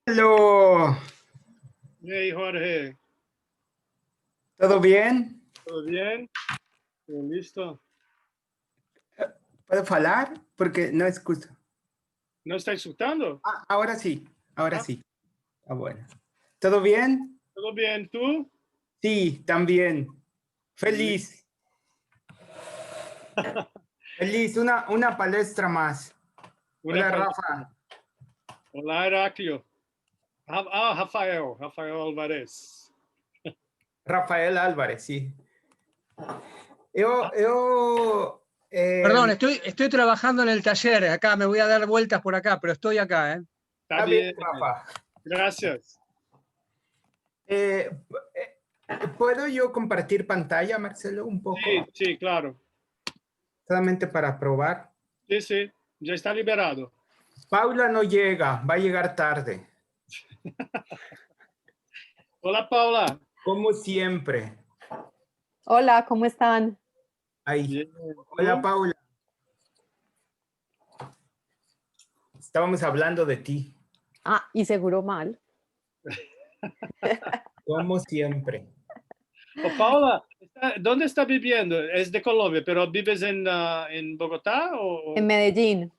Hello, Hey, Jorge, ¿todo bien? ¿todo bien? ¿Todo listo? ¿Puedo falar? Porque no escucho. ¿No está escuchando? Ahora sí, ahora Ah, sí. Bueno. ¿Todo bien? ¿todo bien? ¿Tú? Sí, también. Feliz, feliz, una palestra más. Una Hola, palestra. Rafa. Olá, Heráclio. Rafael Alvarez. Rafael Álvarez, sí. Ah, Perdón, estoy trabajando en el taller. Acá me voy a dar vueltas por acá, pero estoy acá, ¿eh? está está bien, bien. Rafa. Gracias. Eh, ¿Puedo yo compartir pantalla, Marcelo, un poco? Sí, sí, claro. Solamente para probar. Sí, sí, ya está liberado. Paula no llega, va a llegar tarde, Hola, Paula. como siempre. Hola, ¿cómo están? Ahí. Bien, Hola, ¿tú? Paula. Estábamos hablando de ti, Ah, y seguro mal. como siempre. Oh, Paula, ¿dónde está viviendo? Es de Colombia, pero ¿vives en Bogotá En Medellín.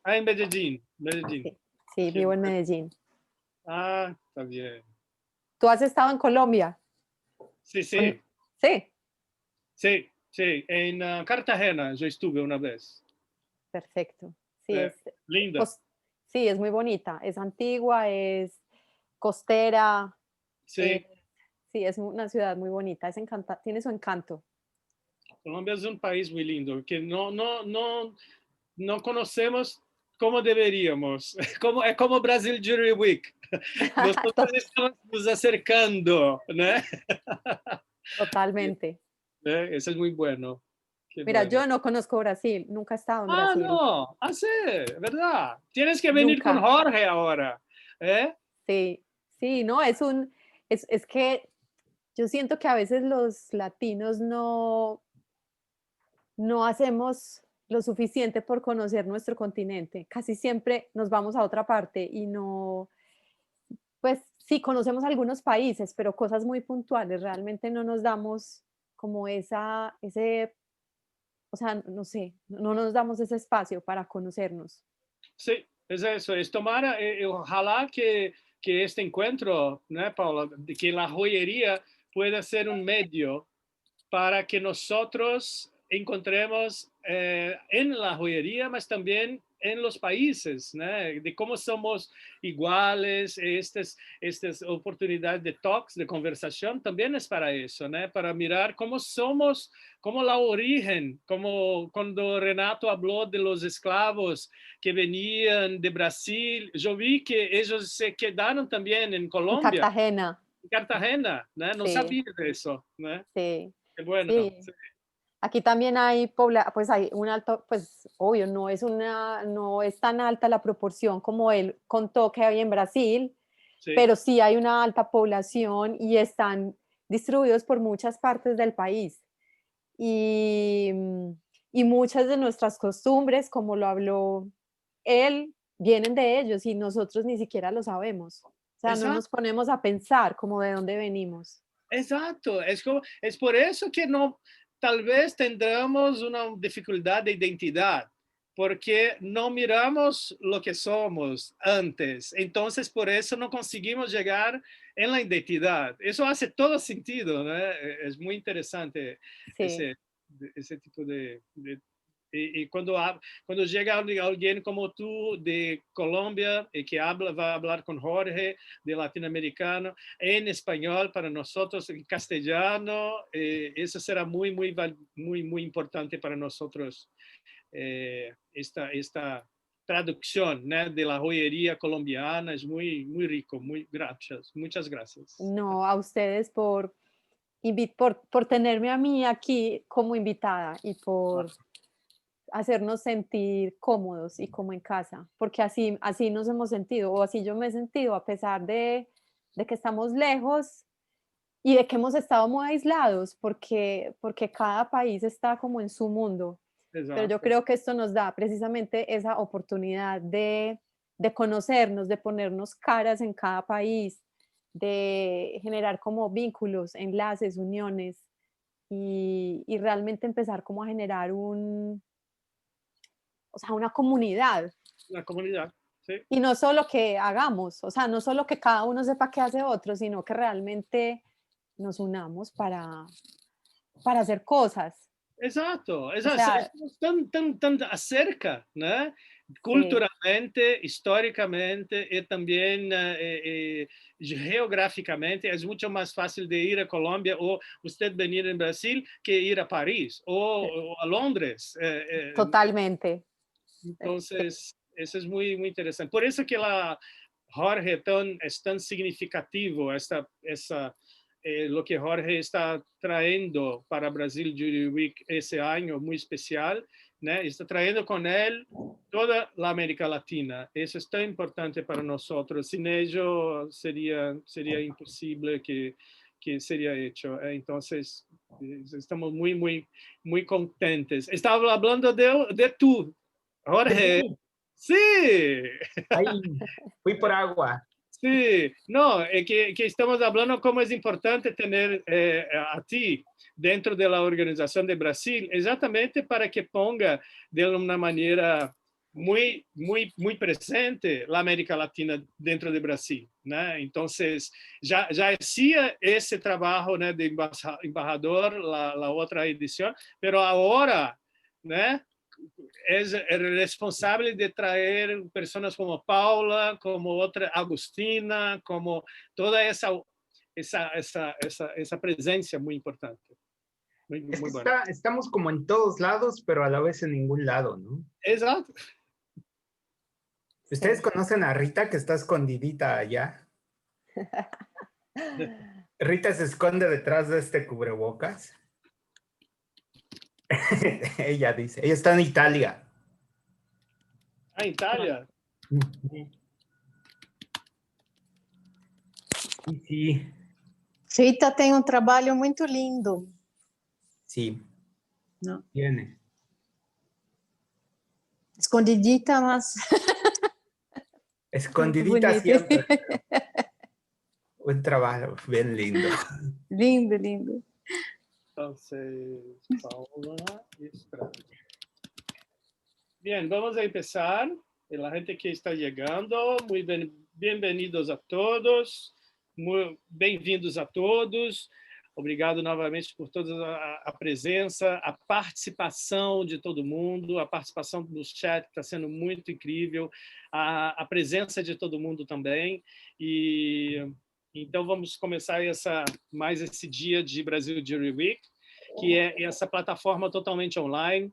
en Medellín? Medellín. Sí, sí, Qué vivo en bueno. Medellín. Ah, está bien. ¿Tú has estado en Colombia? Sí, sí, Sí, sí, sí. En Cartagena yo estuve una vez. perfecto. Sí, Linda. cos- sí, es muy bonita. Es antigua, es costera. Sí, Sí, es una ciudad muy bonita. Tiene su encanto. Colombia es un país muy lindo que no conocemos como deberíamos. Es como Brasil Jury Week. Nosotros estamos nos acercando, ¿no? Totalmente. Eso es muy bueno. Qué Mira, bueno. yo no conozco Brasil, nunca he estado en Ah, Brasil. no. Ah, sí, ¿verdad? Tienes que venir con Nunca. Jorge ahora. ¿Eh? Sí, sí, no, es que yo siento que a veces los latinos no hacemos lo suficiente por conocer nuestro continente. Casi siempre nos vamos a otra parte y no, pues sí, conocemos algunos países, pero cosas muy puntuales. Realmente no nos damos como o sea, no sé, no nos damos ese espacio para conocernos. Sí, es eso, es tomar, ojalá que este encuentro, ¿no, Paula? De que la joyería pueda ser un medio para que nosotros encontremos en la joyería, mas también en los países, ¿no? De cómo somos iguales, estas oportunidades de talks, de conversación, también es para eso, ¿no? Para mirar cómo somos, como la origen, como cuando Renato habló de los esclavos que venían de Brasil, yo vi que ellos se quedaron también en En Colombia, Cartagena, en Cartagena, ¿no? No sí, sabía de eso, ¿no? sí, Qué bueno. sí. Sí, Aquí también pues hay un alto, pues obvio, no es tan alta la proporción como él contó que hay en Brasil, sí, pero sí hay una alta población y están distribuidos por muchas partes del país. Y, y muchas de nuestras costumbres, como lo habló él, vienen de ellos y nosotros ni siquiera lo sabemos. O sea, no exacto, nos ponemos a pensar como de dónde venimos. exacto. Es por eso que no, tal vez tendremos una dificultad de identidad, porque no miramos lo que somos antes. Entonces, por eso no conseguimos llegar en la identidad. Eso hace todo sentido, ¿no? Es muy interesante Sí. ese, ese tipo y cuando llega alguien como tú de Colombia y que va a hablar con Jorge de latinoamericano en español para nosotros, en castellano, eso será muy importante para nosotros, esta traducción, ¿no? De la joyería colombiana es muy rico, muy gracias, muchas gracias. No, a ustedes por tenerme a mí aquí como invitada y por hacernos sentir cómodos y como en casa, porque así nos hemos sentido, o así yo me he sentido, a pesar de que estamos lejos y de que hemos estado muy aislados, porque cada país está como en su mundo. Pero yo Exacto. creo que esto nos da precisamente esa oportunidad de de conocernos, de ponernos caras en cada país, de generar como vínculos, enlaces, uniones y realmente empezar como a generar o sea, una comunidad. La comunidad, sí. Y no solo que hagamos, o sea, no solo que cada uno sepa qué hace otro, sino que realmente nos unamos para hacer cosas. Exato, O exato. sea, Estamos tan acerca, né? sí, Culturalmente, historicamente e também geograficamente, é muito mais fácil de ir a Colômbia ou você venir em Brasil que ir a Paris ou a Londres. totalmente. Então, isso é muito interessante. Por isso que lá Jorge é tão significativo lo que Jorge está trayendo para Brasil Jury Week esse ano muito especial, né? Está trayendo com ele toda a América Latina. Isso é tão importante para nós. Sem ello seria impossível que seria hecho. Então, estamos muito contentes. Estava falando de tu, Jorge. Sí. Ahí, fui por agua. Sí, no, que estamos hablando cómo es importante tener a ti dentro de la Organización de Brasil, exactamente para que ponga de una manera muy presente la América Latina dentro de Brasil, ¿no? Entonces, ya hacía ese trabajo, ¿no?, de embajador, la otra edición, pero ahora, ¿no?, es el responsable de traer personas como Paula, como otra Agustina, como toda esa presencia muy importante. Muy Es que buena. estamos como en todos lados, pero a la vez en ningún lado, ¿no? Exacto. ¿Ustedes Sí. conocen a Rita, que está escondidita allá? Rita se esconde detrás de este cubrebocas. Ella dice, ella está en Italia. Ah, Italia. Sí, Rita tem um trabalho muito lindo. sí, Não. tiene. Escondidita, mas Escondidita bonito. siempre. Un trabajo bien lindo. Lindo, lindo. Entonces, Paula Estrada. Bien, vamos a empezar. La gente que está llegando, muy bienvenidos a todos. Muy bem-vindos a todos. Obrigado novamente por toda a presença, a participação de todo mundo, a participação do chat está sendo muito incrível, a presença de todo mundo também. E então vamos começar mais esse dia de Brasil Jury Week, que é essa plataforma totalmente online,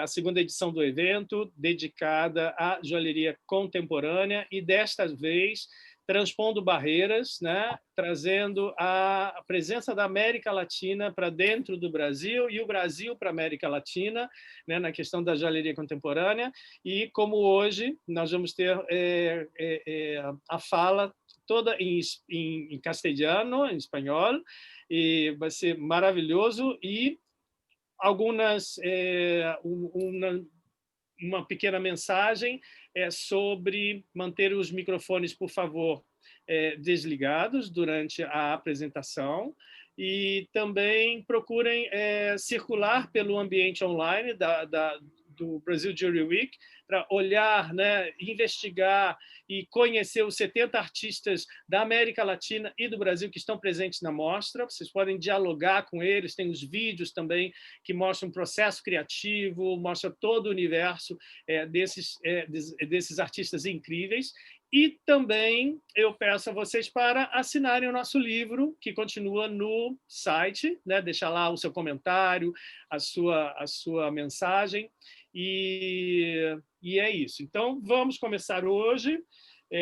a segunda edição do evento, dedicada à joalheria contemporânea e, desta vez, transpondo barreiras, né? Trazendo a presença da América Latina para dentro do Brasil e o Brasil para a América Latina, né? Na questão da joalheria contemporânea. E como hoje nós vamos ter a fala toda em castelhano, em espanhol, e vai ser maravilhoso, e algumas uma pequena mensagem sobre manter os microfones, por favor, desligados durante a apresentação, e também procurem circular pelo ambiente online do Brasil Jury Week para olhar, né, investigar e conhecer os 70 artistas da América Latina e do Brasil que estão presentes na mostra. Vocês podem dialogar com eles, tem os vídeos também que mostram o processo criativo, mostra todo o universo desses artistas incríveis. E também eu peço a vocês para assinarem o nosso livro, que continua no site, né? Deixar lá o seu comentário, a sua mensagem. E é isso. Então, vamos começar hoje.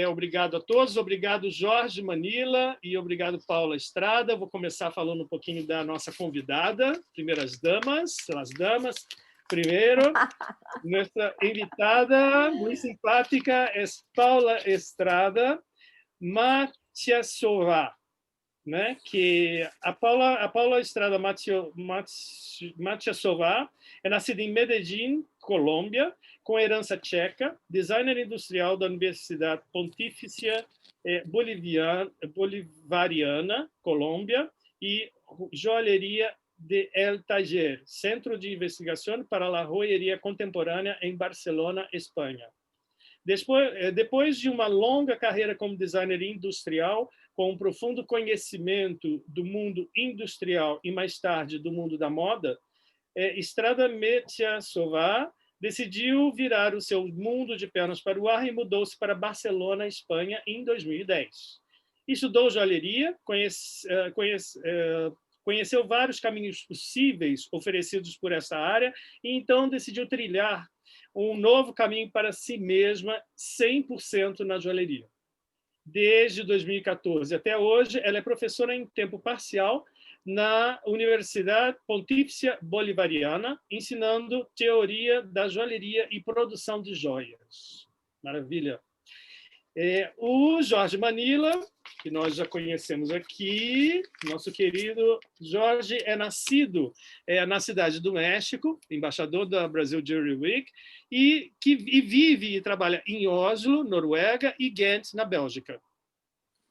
Obrigado a todos. Obrigado, Jorge Manila, e obrigado, Paula Estrada. Vou começar falando um pouquinho da nossa convidada, primeiras damas, as damas. Primeiro, nossa invitada muito simpática é Paula Estrada Matiasova, né? Que a Paula Estrada Matiasova é nascida em Medellín, Colômbia, com herança tcheca, designer industrial da Universidade Pontifícia Bolivariana, Colômbia, e joalheria de El Taller, Centro de Investigação para a Joalheria Contemporânea em Barcelona, Espanha. Depois de uma longa carreira como designer industrial, com um profundo conhecimento do mundo industrial e, mais tarde, do mundo da moda, Estrada Metiasova decidiu virar o seu mundo de pernas para o ar e mudou-se para Barcelona, Espanha, em 2010. Estudou joalheria, conheceu vários caminhos possíveis oferecidos por essa área e então decidiu trilhar um novo caminho para si mesma, 100% na joalheria. Desde 2014 até hoje, ela é professora em tempo parcial na Universidade Pontifícia Bolivariana, ensinando teoria da joalheria e produção de joias. Maravilha. O Jorge Manila, que nós já conhecemos aqui, nosso querido Jorge é nascido na cidade do México, embaixador da Brazil Jewelry Week, e vive e trabalha em Oslo, Noruega, e Ghent, na Bélgica.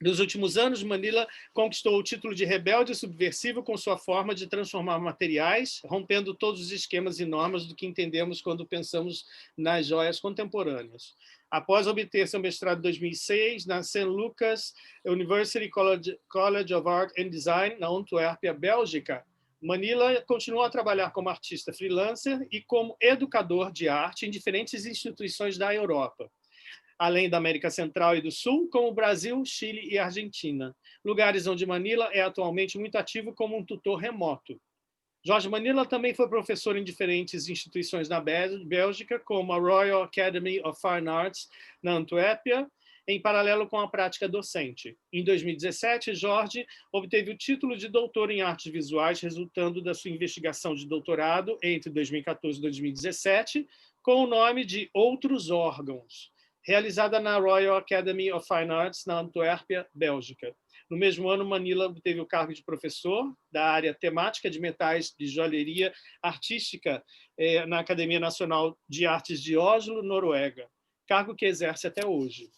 Nos últimos anos, Manila conquistou o título de rebelde e subversivo com sua forma de transformar materiais, rompendo todos os esquemas e normas do que entendemos quando pensamos nas joias contemporâneas. Após obter seu mestrado em 2006 na St. Lucas University College of Art and Design, na Antuérpia, Bélgica, Manila continuou a trabalhar como artista freelancer e como educador de arte em diferentes instituições da Europa, além da América Central e do Sul, como Brasil, Chile e Argentina, lugares onde Manila é atualmente muito ativo como um tutor remoto. Jorge Manila também foi professor em diferentes instituições na Bélgica, como a Royal Academy of Fine Arts, na Antuérpia, em paralelo com a prática docente. Em 2017, Jorge obteve o título de doutor em artes visuais, resultando da sua investigação de doutorado entre 2014 e 2017, com o nome de Outros Órgãos, realizada na Royal Academy of Fine Arts, na Antuérpia, Bélgica. No mesmo ano, Manila obteve o cargo de professor da área temática de metais de joalheria artística na Academia Nacional de Artes de Oslo, Noruega, cargo que exerce até hoje.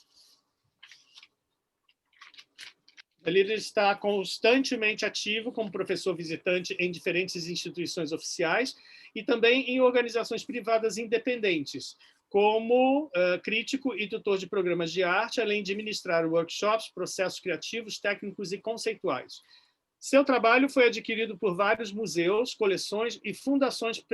Manila está constantemente ativo como professor visitante em diferentes instituições oficiais e também em organizações privadas independentes, como crítico e tutor de programas de arte, além de ministrar workshops, processos criativos, técnicos e conceituais. Seu trabalho foi adquirido por vários museus, coleções e fundações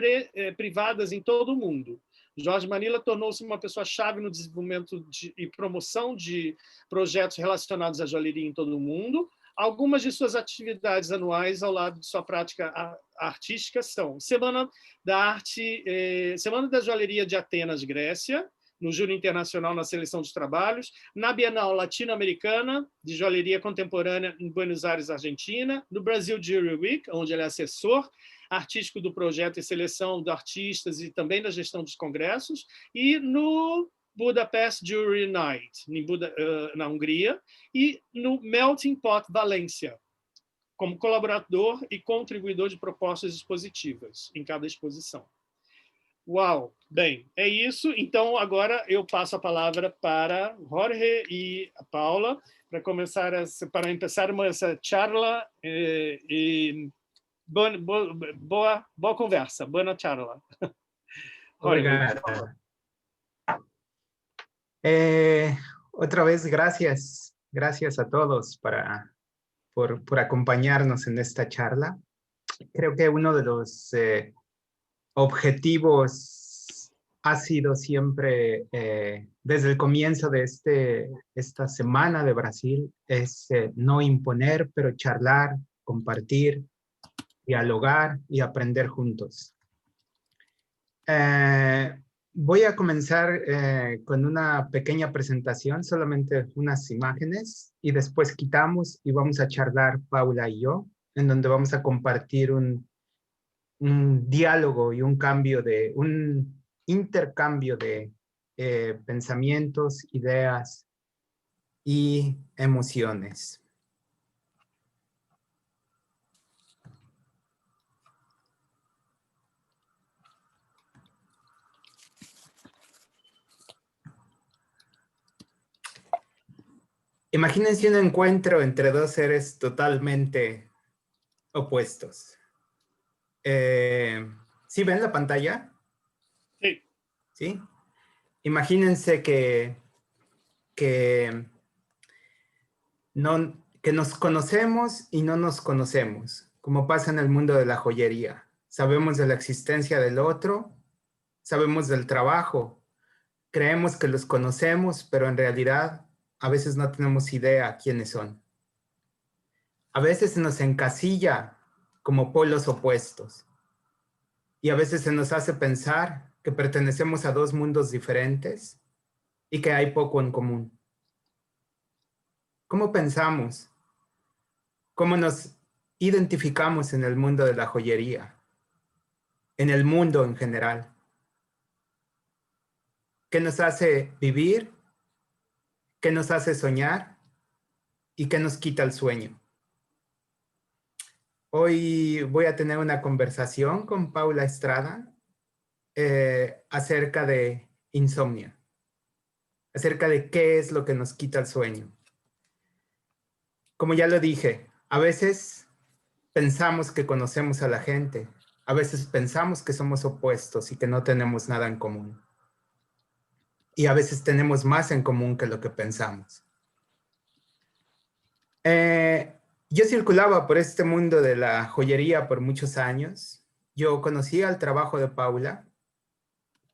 privadas em todo o mundo. Jorge Manila tornou-se uma pessoa-chave no desenvolvimento e promoção de projetos relacionados à joalheria em todo o mundo. Algumas de suas atividades anuais ao lado de sua prática artística são Semana da Joalheria de Atenas, Grécia, no Júri Internacional na Seleção de Trabalhos, na Bienal Latino-Americana de Joalheria Contemporânea em Buenos Aires, Argentina, no Brasil Jewelry Week, onde ele é assessor artístico do projeto e seleção de artistas e também da gestão dos congressos, e no Budapest Jewelry Night, na Hungria, e no Melting Pot Valência, como colaborador e contribuidor de propostas expositivas em cada exposição. Uau! Bem, é isso. Então, agora eu passo a palavra para Jorge e a Paula para começar essa charla boa conversa, boa charla. Obrigado. Otra vez, gracias a todos por acompañarnos en esta charla. Creo que uno de los objetivos ha sido siempre, desde el comienzo de esta semana de Brasil, es no imponer, pero charlar, compartir, dialogar y aprender juntos. Voy a comenzar con una pequeña presentación, solamente unas imágenes, y después quitamos y vamos a charlar Paula y yo, en donde vamos a compartir un diálogo y un intercambio de pensamientos, ideas y emociones. Imagínense un encuentro entre dos seres totalmente opuestos. ¿Sí ven la pantalla? Sí. ¿Sí? Imagínense que nos conocemos y no nos conocemos, como pasa en el mundo de la joyería. Sabemos de la existencia del otro, sabemos del trabajo, creemos que los conocemos, pero en realidad a veces no tenemos idea quiénes son. A veces se nos encasilla como polos opuestos y a veces se nos hace pensar que pertenecemos a dos mundos diferentes y que hay poco en común. ¿Cómo pensamos? ¿Cómo nos identificamos en el mundo de la joyería? En el mundo en general. ¿Qué nos hace vivir? ¿Qué nos hace soñar? ¿Y qué nos quita el sueño? Hoy voy a tener una conversación con Paula Estrada acerca de insomnio, acerca de qué es lo que nos quita el sueño. Como ya lo dije, a veces pensamos que conocemos a la gente, a veces pensamos que somos opuestos y que no tenemos nada en común. Y a veces tenemos más en común que lo que pensamos. Yo circulaba por este mundo de la joyería por muchos años. Yo conocía el trabajo de Paula,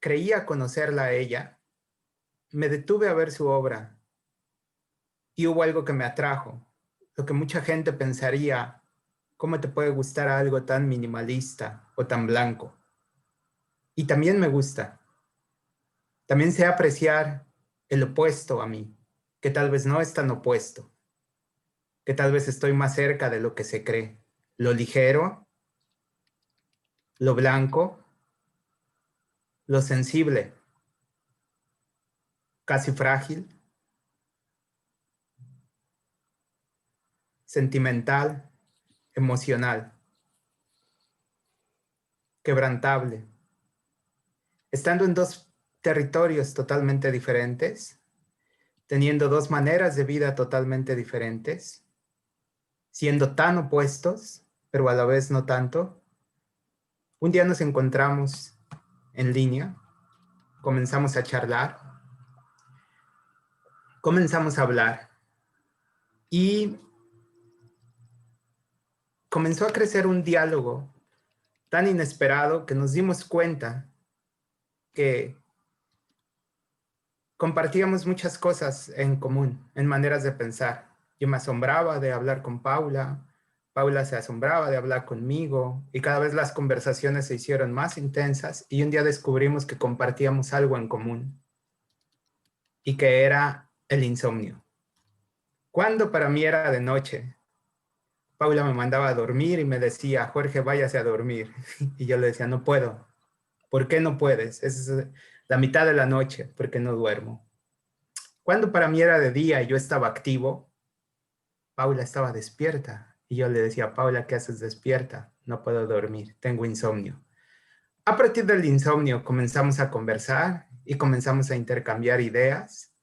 creía conocerla a ella, me detuve a ver su obra y hubo algo que me atrajo. Lo que mucha gente pensaría, ¿cómo te puede gustar algo tan minimalista o tan blanco? Y también me gusta. También sé apreciar el opuesto a mí, que tal vez no es tan opuesto, que tal vez estoy más cerca de lo que se cree. Lo ligero, lo blanco, lo sensible, casi frágil, sentimental, emocional, quebrantable. Estando en dos territorios totalmente diferentes, teniendo dos maneras de vida totalmente diferentes, siendo tan opuestos, pero a la vez no tanto, un día nos encontramos en línea, comenzamos a charlar, comenzamos a hablar y comenzó a crecer un diálogo tan inesperado que nos dimos cuenta que compartíamos muchas cosas en común, en maneras de pensar. Yo me asombraba de hablar con Paula, Paula se asombraba de hablar conmigo y cada vez las conversaciones se hicieron más intensas y un día descubrimos que compartíamos algo en común y que era el insomnio. Cuando para mí era de noche, Paula me mandaba a dormir y me decía, Jorge, váyase a dormir. Y yo le decía, no puedo. ¿Por qué no puedes? Es la mitad de la noche, ¿por qué no duermo? Cuando para mí era de día y yo estaba activo, Paula estaba despierta. Y yo le decía, Paula, ¿qué haces despierta? No puedo dormir, tengo insomnio. A partir del insomnio comenzamos a conversar y comenzamos a intercambiar ideas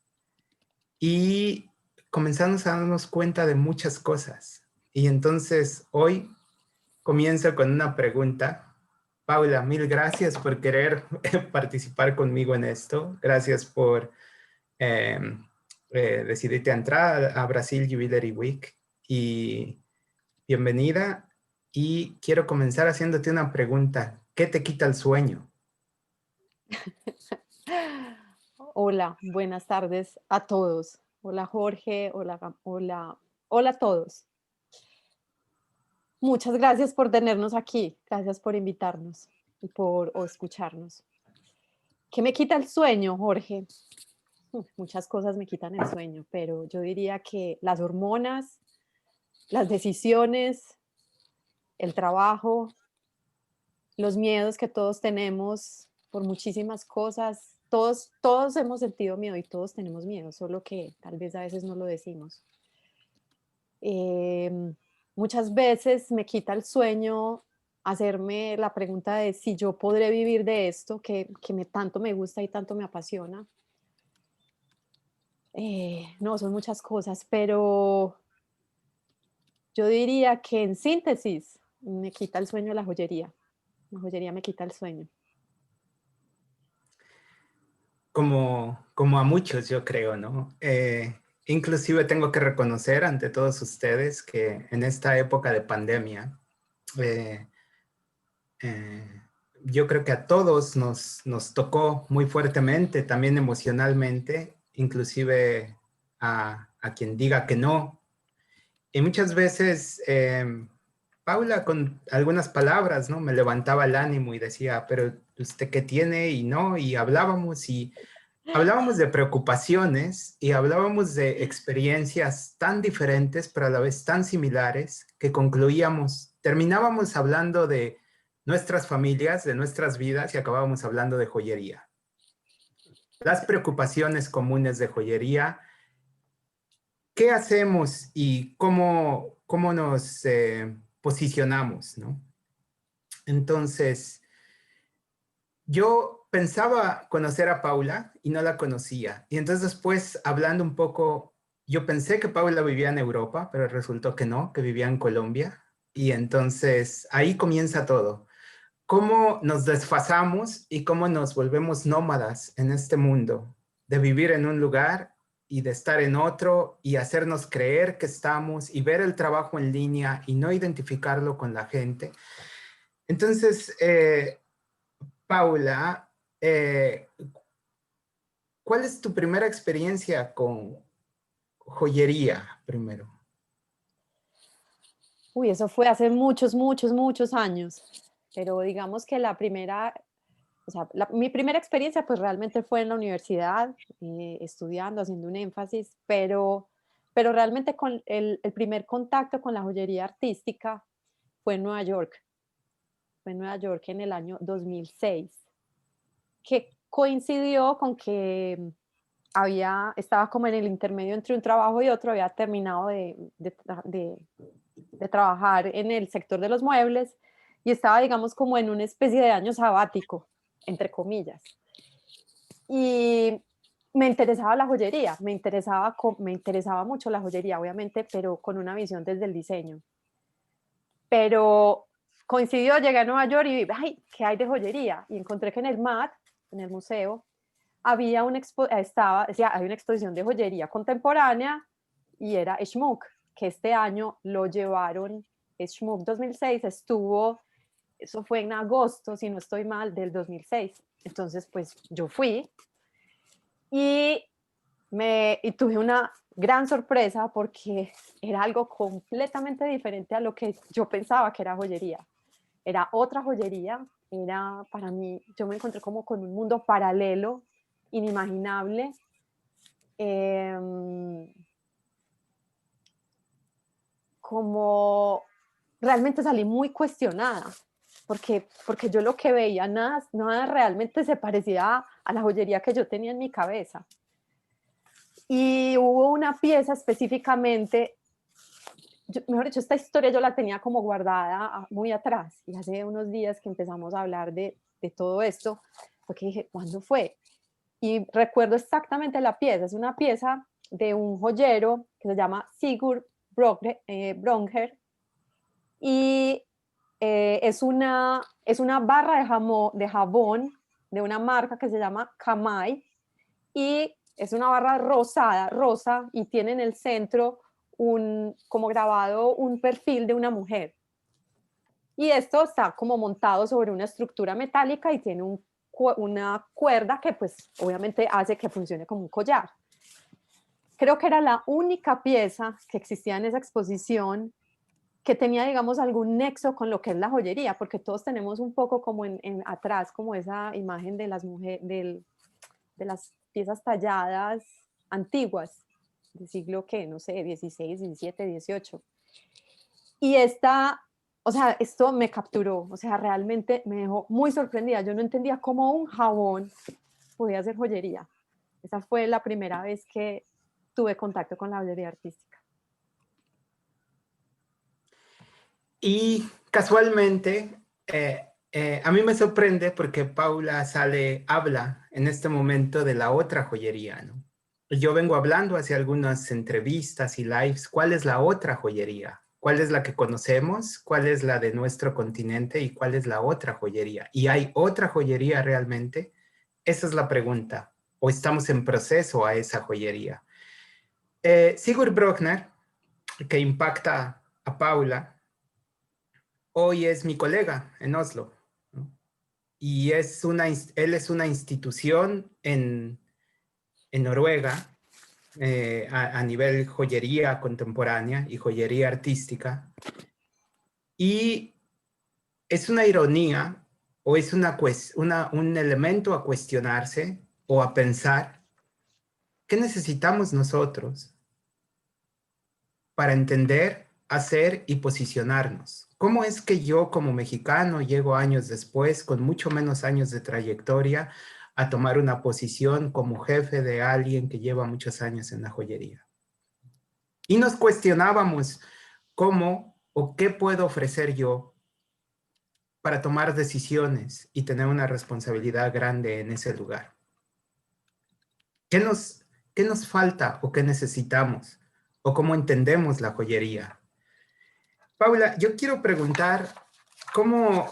y comenzamos a darnos cuenta de muchas cosas. Y entonces hoy comienzo con una pregunta. Paula, mil gracias por querer participar conmigo en esto. Gracias por decidirte a entrar a Brasil Jewelry Week y bienvenida. Y quiero comenzar haciéndote una pregunta. ¿Qué te quita el sueño? Hola, buenas tardes a todos. Hola Jorge, hola a todos. Muchas gracias por tenernos aquí, gracias por invitarnos y por escucharnos. ¿Qué me quita el sueño, Jorge? Muchas cosas me quitan el sueño, pero yo diría que las hormonas, las decisiones, el trabajo, los miedos que todos tenemos por muchísimas cosas, todos hemos sentido miedo y todos tenemos miedo, solo que tal vez a veces no lo decimos. Muchas veces me quita el sueño hacerme la pregunta de si yo podré vivir de esto tanto me gusta y tanto me apasiona. No, son muchas cosas, pero yo diría que en síntesis me quita el sueño la joyería. La joyería me quita el sueño. Como a muchos, yo creo, ¿no? Inclusive tengo que reconocer ante todos ustedes que en esta época de pandemia, eh, yo creo que a todos nos tocó muy fuertemente, también emocionalmente, inclusive a quien diga que no. Y muchas veces, Paula, con algunas palabras, ¿no? Me levantaba el ánimo y decía, pero ¿usted qué tiene? Y no, y hablábamos de preocupaciones y hablábamos de experiencias tan diferentes, pero a la vez tan similares, que terminábamos hablando de nuestras familias, de nuestras vidas y acabábamos hablando de joyería. Las preocupaciones comunes de joyería, ¿qué hacemos y cómo nos posicionamos, ¿no? Entonces, yo pensaba conocer a Paula y no la conocía. Y entonces después, hablando un poco, yo pensé que Paula vivía en Europa, pero resultó que no, que vivía en Colombia. Y entonces ahí comienza todo. ¿Cómo nos desfasamos y cómo nos volvemos nómadas en este mundo? De vivir en un lugar y de estar en otro y hacernos creer que estamos y ver el trabajo en línea y no identificarlo con la gente. Entonces, Paula, ¿cuál es tu primera experiencia con joyería primero? Uy, eso fue hace muchos, muchos, muchos años. Pero digamos que la primera, o sea, mi primera experiencia pues realmente fue en la universidad, estudiando, haciendo un énfasis, pero realmente con el primer contacto con la joyería artística fue en Nueva York. Fue en Nueva York en el año 2006, que coincidió con que estaba como en el intermedio entre un trabajo y otro, había terminado de trabajar en el sector de los muebles y estaba, digamos, como en una especie de año sabático, entre comillas. Y me interesaba la joyería, me interesaba mucho la joyería, obviamente, pero con una visión desde el diseño. Pero coincidió, llegué a Nueva York y vi, ay, ¿qué hay de joyería? Y encontré que en el MAT, en el museo, había hay una exposición de joyería contemporánea y era Schmuck, que este año lo llevaron, Schmuck 2006 eso fue en agosto, si no estoy mal, del 2006. Entonces, pues yo fui y tuve una gran sorpresa porque era algo completamente diferente a lo que yo pensaba que era joyería. Era otra joyería, para mí, yo me encontré como con un mundo paralelo, inimaginable. Como realmente salí muy cuestionada, porque yo lo que veía, nada realmente se parecía a la joyería que yo tenía en mi cabeza. Y hubo una pieza específicamente, mejor dicho, esta historia yo la tenía como guardada muy atrás, y hace unos días que empezamos a hablar de todo esto, porque dije, ¿cuándo fue? Y recuerdo exactamente la pieza, es una pieza de un joyero que se llama Sigurd Bronner, y es una barra de jabón de una marca que se llama Kamai, y es una barra rosa, y tiene en el centro como grabado un perfil de una mujer. Y esto está como montado sobre una estructura metálica y tiene una cuerda que pues obviamente hace que funcione como un collar. Creo que era la única pieza que existía en esa exposición que tenía, digamos, algún nexo con lo que es la joyería, porque todos tenemos un poco como atrás, como esa imagen de las mujeres, de las piezas talladas antiguas, del siglo que, no sé, 16, 17, 18. Y o sea, esto me capturó, o sea, realmente me dejó muy sorprendida. Yo no entendía cómo un jabón podía hacer joyería. Esa fue la primera vez que tuve contacto con la joyería artística. Y casualmente, a mí me sorprende porque Paula habla en este momento de la otra joyería, ¿no? yo vengo hablando hace algunas entrevistas y lives, ¿cuál es la otra joyería? ¿Cuál es la que conocemos? ¿Cuál es la de nuestro continente? ¿Y cuál es la otra joyería? ¿Y hay otra joyería realmente? Esa es la pregunta. ¿O estamos en proceso a esa joyería? Sigurd Brockner, que impacta a Paula, hoy es mi colega en Oslo, ¿no? Y él es una institución en Noruega, a nivel joyería contemporánea y joyería artística. Y es una ironía o es un elemento a cuestionarse o a pensar qué necesitamos nosotros para entender, hacer y posicionarnos. ¿Cómo es que yo como mexicano llego años después, con mucho menos años de trayectoria, a tomar una posición como jefe de alguien que lleva muchos años en la joyería? Y nos cuestionábamos cómo o qué puedo ofrecer yo para tomar decisiones y tener una responsabilidad grande en ese lugar. ¿Qué nos falta o qué necesitamos? ¿O cómo entendemos la joyería? Paula, yo quiero preguntar cómo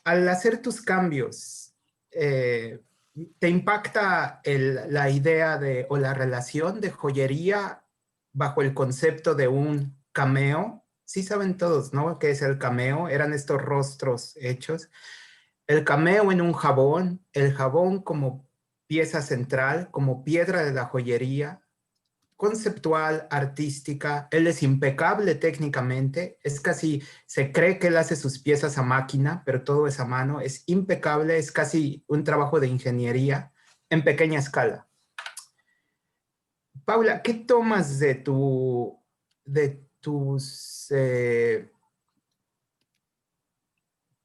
al hacer tus cambios, ¿te impacta la idea de o la relación de joyería bajo el concepto de un cameo? Sí saben todos, ¿no? ¿Qué es el cameo? Eran estos rostros hechos. El cameo en un jabón, el jabón como pieza central, como piedra de la joyería, conceptual, artística. Él es impecable técnicamente, es casi, se cree que él hace sus piezas a máquina, pero todo es a mano, es impecable, es casi un trabajo de ingeniería en pequeña escala. Paula, ¿qué tomas de tus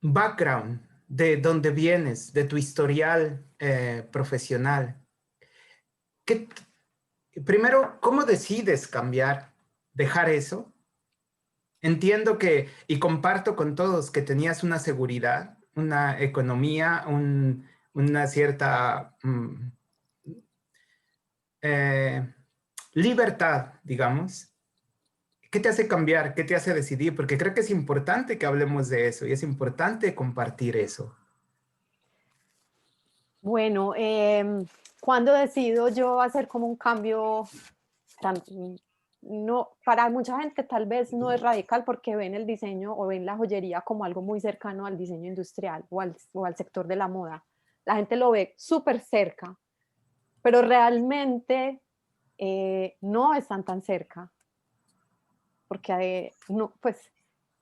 background, de dónde vienes, de tu historial profesional? Primero, ¿cómo decides cambiar, dejar eso? Entiendo que, y comparto con todos, que tenías una seguridad, una economía, una cierta libertad, digamos. ¿Qué te hace cambiar? ¿Qué te hace decidir? Porque creo que es importante que hablemos de eso y es importante compartir eso. Bueno, cuando decido yo hacer como un cambio, no, para mucha gente tal vez no es radical porque ven el diseño o ven la joyería como algo muy cercano al diseño industrial o al sector de la moda. La gente lo ve súper cerca, pero realmente no están tan cerca. Porque no, pues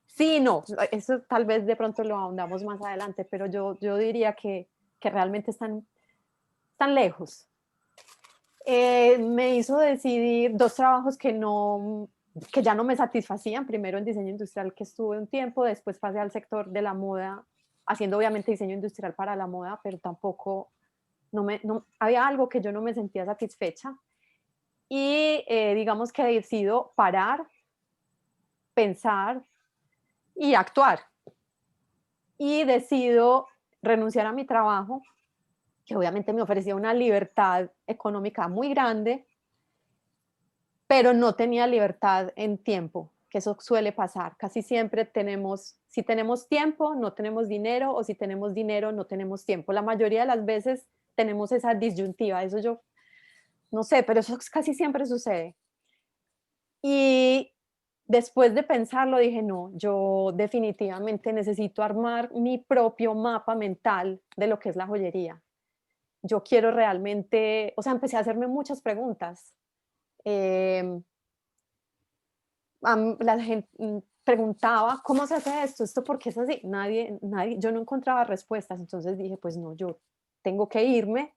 sí, no, eso tal vez de pronto lo ahondamos más adelante, pero yo diría que realmente están lejos. Me hizo decidir dos trabajos que ya no me satisfacían. Primero en diseño industrial, que estuve un tiempo, después pasé al sector de la moda, haciendo obviamente diseño industrial para la moda, pero tampoco, había algo que yo no me sentía satisfecha. Y digamos que decido parar, pensar y actuar. Y decido renunciar a mi trabajo, que obviamente me ofrecía una libertad económica muy grande, pero no tenía libertad en tiempo, que eso suele pasar. Casi siempre si tenemos tiempo, no tenemos dinero, o si tenemos dinero, no tenemos tiempo. La mayoría de las veces tenemos esa disyuntiva, eso yo no sé, pero eso casi siempre sucede. Y después de pensarlo dije, no, yo definitivamente necesito armar mi propio mapa mental de lo que es la joyería. Yo quiero realmente, o sea, empecé a hacerme muchas preguntas. La gente preguntaba, ¿cómo se hace esto? ¿Esto por qué es así? Nadie, yo no encontraba respuestas, entonces dije, pues no, yo tengo que irme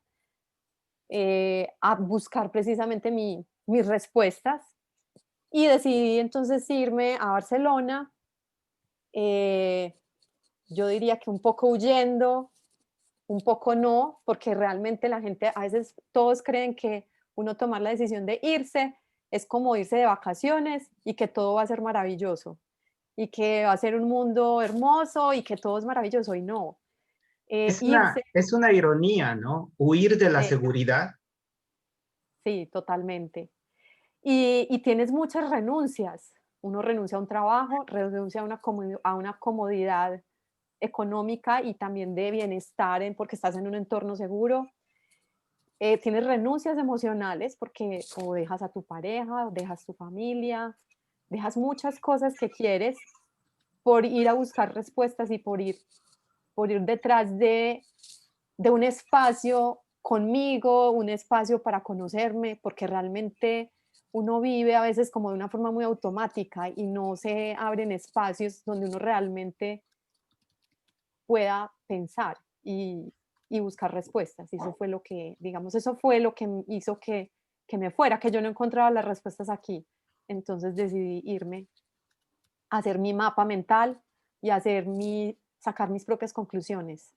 a buscar precisamente mis respuestas. Y decidí entonces irme a Barcelona, yo diría que un poco huyendo, un poco no, porque realmente la gente, a veces todos creen que uno tomar la decisión de irse es como irse de vacaciones y que todo va a ser maravilloso y que va a ser un mundo hermoso y que todo es maravilloso, y no. Es Irse, una ironía, ¿no? Huir de la seguridad sí, totalmente. Y tienes muchas renuncias. Uno renuncia a un trabajo, renuncia a una comodidad económica y también de bienestar porque estás en un entorno seguro. Tienes renuncias emocionales porque o dejas a tu pareja, o dejas tu familia, dejas muchas cosas que quieres por ir a buscar respuestas y por ir detrás de un espacio conmigo, un espacio para conocerme, porque realmente uno vive a veces como de una forma muy automática y no se abren espacios donde uno realmente pueda pensar y buscar respuestas. Y eso fue lo que, digamos, eso fue lo que hizo que me fuera, que yo no encontraba las respuestas aquí. Entonces decidí irme a hacer mi mapa mental y sacar mis propias conclusiones.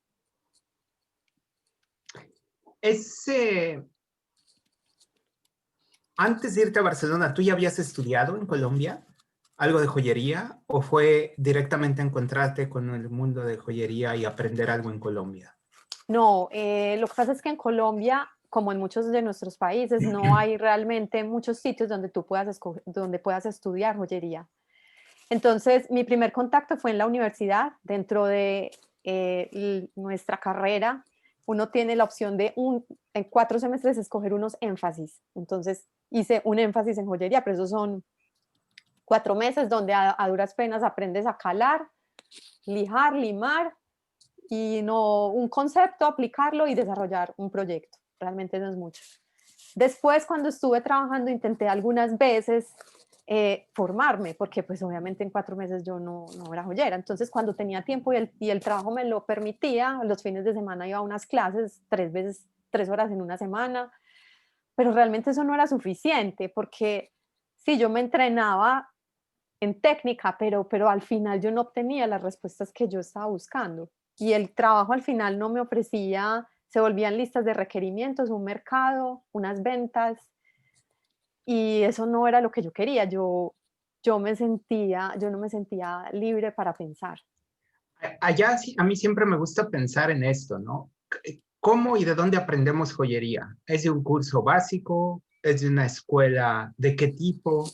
Antes de irte a Barcelona, ¿tú ya habías estudiado en Colombia algo de joyería o fue directamente encontrarte con el mundo de joyería y aprender algo en Colombia? No, lo que pasa es que en Colombia, como en muchos de nuestros países, no hay realmente muchos sitios donde tú donde puedas estudiar joyería. Entonces, mi primer contacto fue en la universidad. Dentro de nuestra carrera, uno tiene la opción de en 4 semestres escoger unos énfasis. Entonces, hice un énfasis en joyería, pero esos son 4 meses donde a duras penas aprendes a calar, lijar, limar y no un concepto, aplicarlo y desarrollar un proyecto. Realmente no es mucho. Después, cuando estuve trabajando, intenté algunas veces formarme, porque pues obviamente en 4 meses yo no era joyera. Entonces, cuando tenía tiempo y el trabajo me lo permitía, los fines de semana iba a unas clases 3 horas en una semana, pero realmente eso no era suficiente, porque sí, yo me entrenaba en técnica, pero al final yo no obtenía las respuestas que yo estaba buscando. Y el trabajo al final no me ofrecía, se volvían listas de requerimientos, un mercado, unas ventas, y eso no era lo que yo quería. Yo no me sentía libre para pensar. Allá a mí siempre me gusta pensar en esto, ¿no? ¿Cómo y de dónde aprendemos joyería? ¿Es de un curso básico? ¿Es de una escuela? ¿De qué tipo?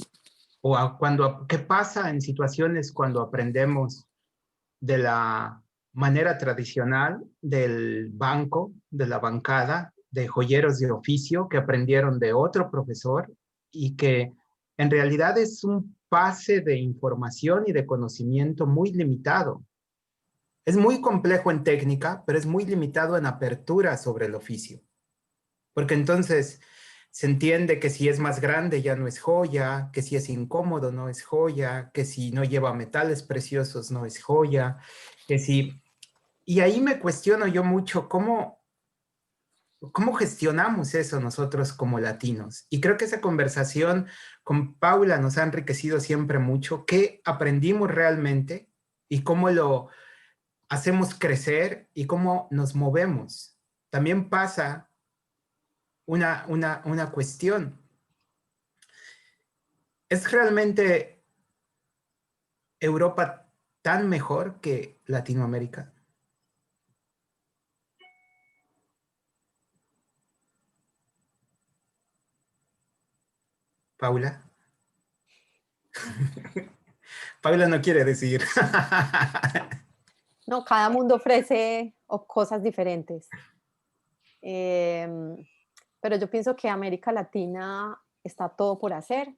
¿Qué pasa en situaciones cuando aprendemos de la manera tradicional del banco, de la bancada, de joyeros de oficio que aprendieron de otro profesor y que en realidad es un pase de información y de conocimiento muy limitado? Es muy complejo en técnica, pero es muy limitado en apertura sobre el oficio. Porque entonces se entiende que si es más grande ya no es joya, que si es incómodo no es joya, que si no lleva metales preciosos no es joya, que si... Y ahí me cuestiono yo mucho cómo gestionamos eso nosotros como latinos. Y creo que esa conversación con Paula nos ha enriquecido siempre mucho, qué aprendimos realmente y cómo lo hacemos crecer y cómo nos movemos. También pasa una cuestión. ¿Es realmente Europa tan mejor que Latinoamérica? Paula. Paula no quiere decir. No, cada mundo ofrece cosas diferentes. Pero yo pienso que América Latina está todo por hacer.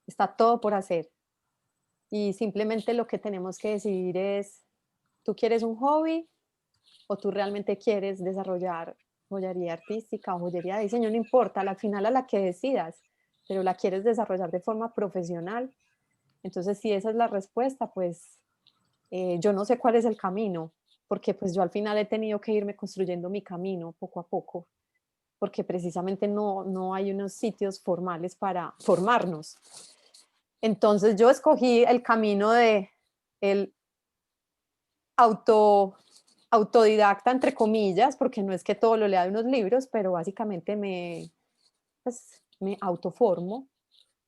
Está todo por hacer. Y simplemente lo que tenemos que decidir es, ¿tú quieres un hobby o tú realmente quieres desarrollar joyería artística o joyería de diseño? No importa, al final a la que decidas, pero la quieres desarrollar de forma profesional. Entonces, si esa es la respuesta, pues yo no sé cuál es el camino, porque pues yo al final he tenido que irme construyendo mi camino poco a poco, porque precisamente no hay unos sitios formales para formarnos. Entonces yo escogí el camino de el autodidacta, entre comillas, porque no es que todo lo lea de unos libros, pero básicamente pues, me autoformo,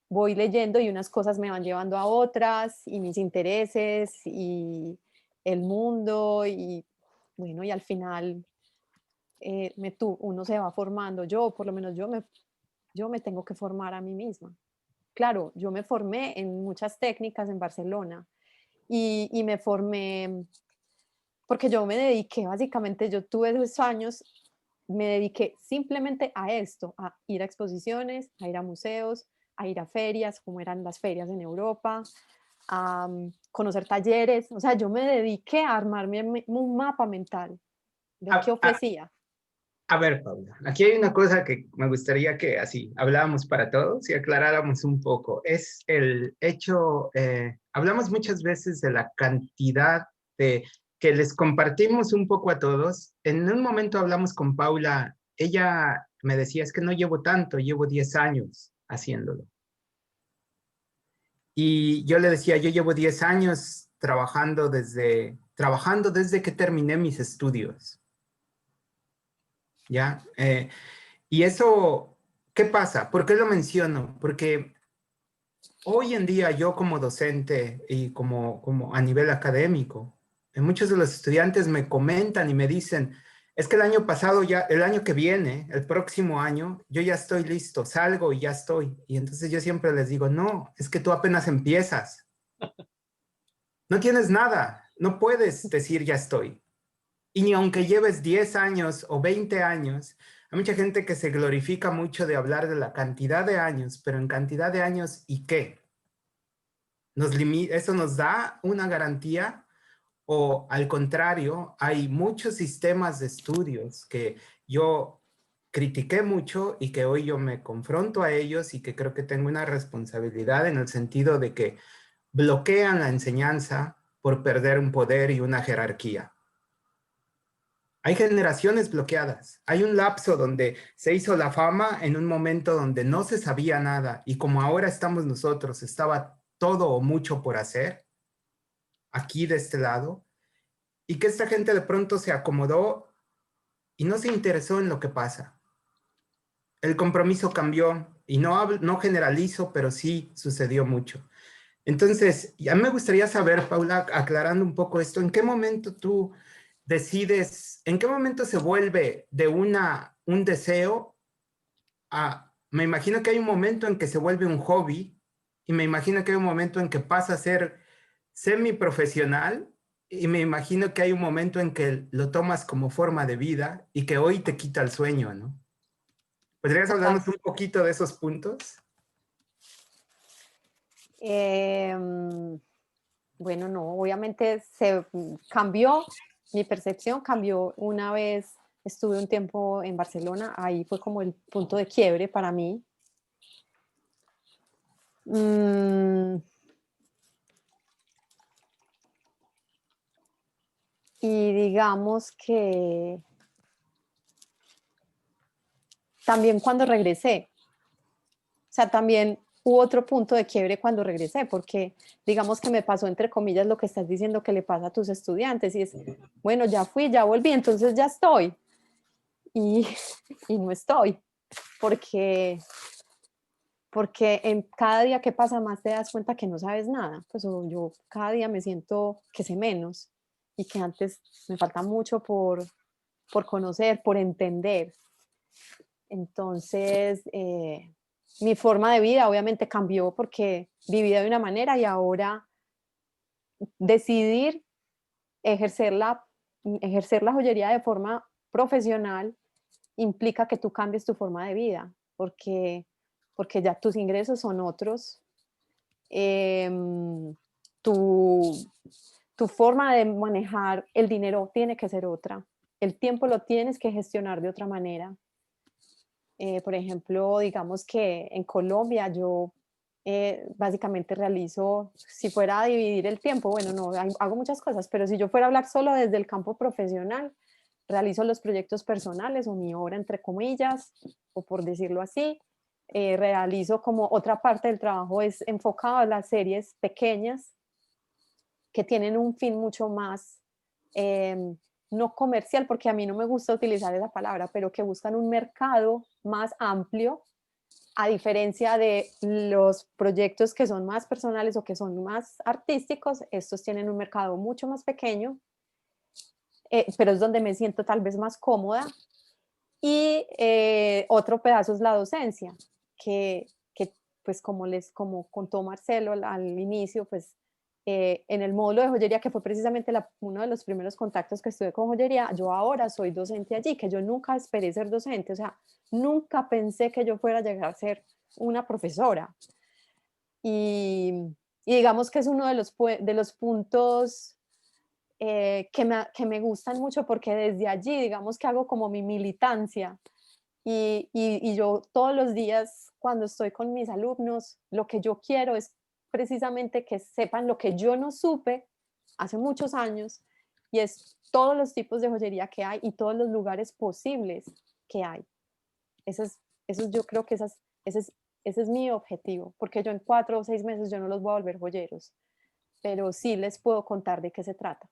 voy leyendo y unas cosas me van llevando a otras, y mis intereses, y el mundo, y bueno, y al final uno se va formando. Por lo menos yo me tengo que formar a mí misma. Claro, yo me formé en muchas técnicas en Barcelona y me formé porque yo me dediqué, básicamente, yo tuve 2 años, me dediqué simplemente a esto, a ir a exposiciones, a ir a museos, a ir a ferias, como eran las ferias en Europa, a conocer talleres. O sea, yo me dediqué a armarme un mapa mental de qué A, a- ofrecía. a ver, Paula, aquí hay una cosa que me gustaría que así habláramos para todos y aclaráramos un poco. Es el hecho, hablamos muchas veces de la cantidad de que les compartimos un poco a todos. En un momento hablamos con Paula, ella me decía, es que no llevo tanto, llevo 10 años haciéndolo. Y yo le decía, yo llevo 10 años trabajando desde que terminé mis estudios. ¿Ya? Y eso, ¿qué pasa? ¿Por qué lo menciono? Porque hoy en día yo como docente y como a nivel académico, muchos de los estudiantes me comentan y me dicen, es que el año pasado ya, el año que viene, el próximo año, yo ya estoy listo, salgo y ya estoy. Y entonces yo siempre les digo, no, es que tú apenas empiezas. No tienes nada, no puedes decir ya estoy. Y ni aunque lleves 10 años o 20 años, hay mucha gente que se glorifica mucho de hablar de la cantidad de años, pero en cantidad de años, ¿y qué? ¿Eso nos da una garantía? O al contrario, hay muchos sistemas de estudios que yo critiqué mucho y que hoy yo me confronto a ellos y que creo que tengo una responsabilidad en el sentido de que bloquean la enseñanza por perder un poder y una jerarquía. Hay generaciones bloqueadas. Hay un lapso donde se hizo la fama en un momento donde no se sabía nada y como ahora estamos nosotros, estaba todo o mucho por hacer aquí de este lado y que esta gente de pronto se acomodó y no se interesó en lo que pasa. El compromiso cambió y no generalizo, pero sí sucedió mucho. Entonces, ya me gustaría saber, Paula, aclarando un poco esto, ¿en qué momento tú decides, en qué momento se vuelve de un deseo a, me imagino que hay un momento en que se vuelve un hobby y me imagino que hay un momento en que pasa a ser semiprofesional y me imagino que hay un momento en que lo tomas como forma de vida y que hoy te quita el sueño, ¿no? ¿Podrías Total. hablarnos un poquito de esos puntos? Bueno, no, obviamente se cambió, mi percepción cambió una vez estuve un tiempo en Barcelona, ahí fue como el punto de quiebre para mí. Y digamos que también cuando regresé, o sea, también hubo otro punto de quiebre cuando regresé, porque digamos que me pasó entre comillas lo que estás diciendo que le pasa a tus estudiantes y es, bueno, ya fui, ya volví, entonces ya estoy. Y, y no estoy, porque en cada día que pasa más te das cuenta que no sabes nada. Pues yo cada día me siento que sé menos y que antes me falta mucho por conocer, por entender. Entonces, mi forma de vida obviamente cambió porque vivía de una manera y ahora decidir ejercer la joyería de forma profesional implica que tú cambies tu forma de vida, porque ya tus ingresos son otros, eh, tu, tu forma de manejar el dinero tiene que ser otra, el tiempo lo tienes que gestionar de otra manera. Por ejemplo, digamos que en Colombia yo básicamente realizo, si fuera a dividir el tiempo, bueno, no, hago muchas cosas, pero si yo fuera a hablar solo desde el campo profesional, realizo los proyectos personales o mi obra entre comillas, o por decirlo así, realizo como otra parte del trabajo es enfocado a las series pequeñas que tienen un fin mucho más no comercial, porque a mí no me gusta utilizar esa palabra, pero que buscan un mercado más amplio, a diferencia de los proyectos que son más personales o que son más artísticos, estos tienen un mercado mucho más pequeño, pero es donde me siento tal vez más cómoda Y otro pedazo es la docencia, que pues como contó Marcelo al inicio, pues en el módulo de joyería, que fue precisamente uno de los primeros contactos que estuve con joyería, yo ahora soy docente allí, que yo nunca esperé ser docente, o sea, nunca pensé que yo fuera a llegar a ser una profesora. Y digamos que es uno de los puntos que me gustan mucho, porque desde allí, digamos que hago como mi militancia. Y yo todos los días cuando estoy con mis alumnos, lo que yo quiero es precisamente que sepan lo que yo no supe hace muchos años, y es todos los tipos de joyería que hay y todos los lugares posibles que hay. Yo creo que ese es mi objetivo, porque yo en 4 o 6 meses yo no los voy a volver joyeros, pero sí les puedo contar de qué se trata.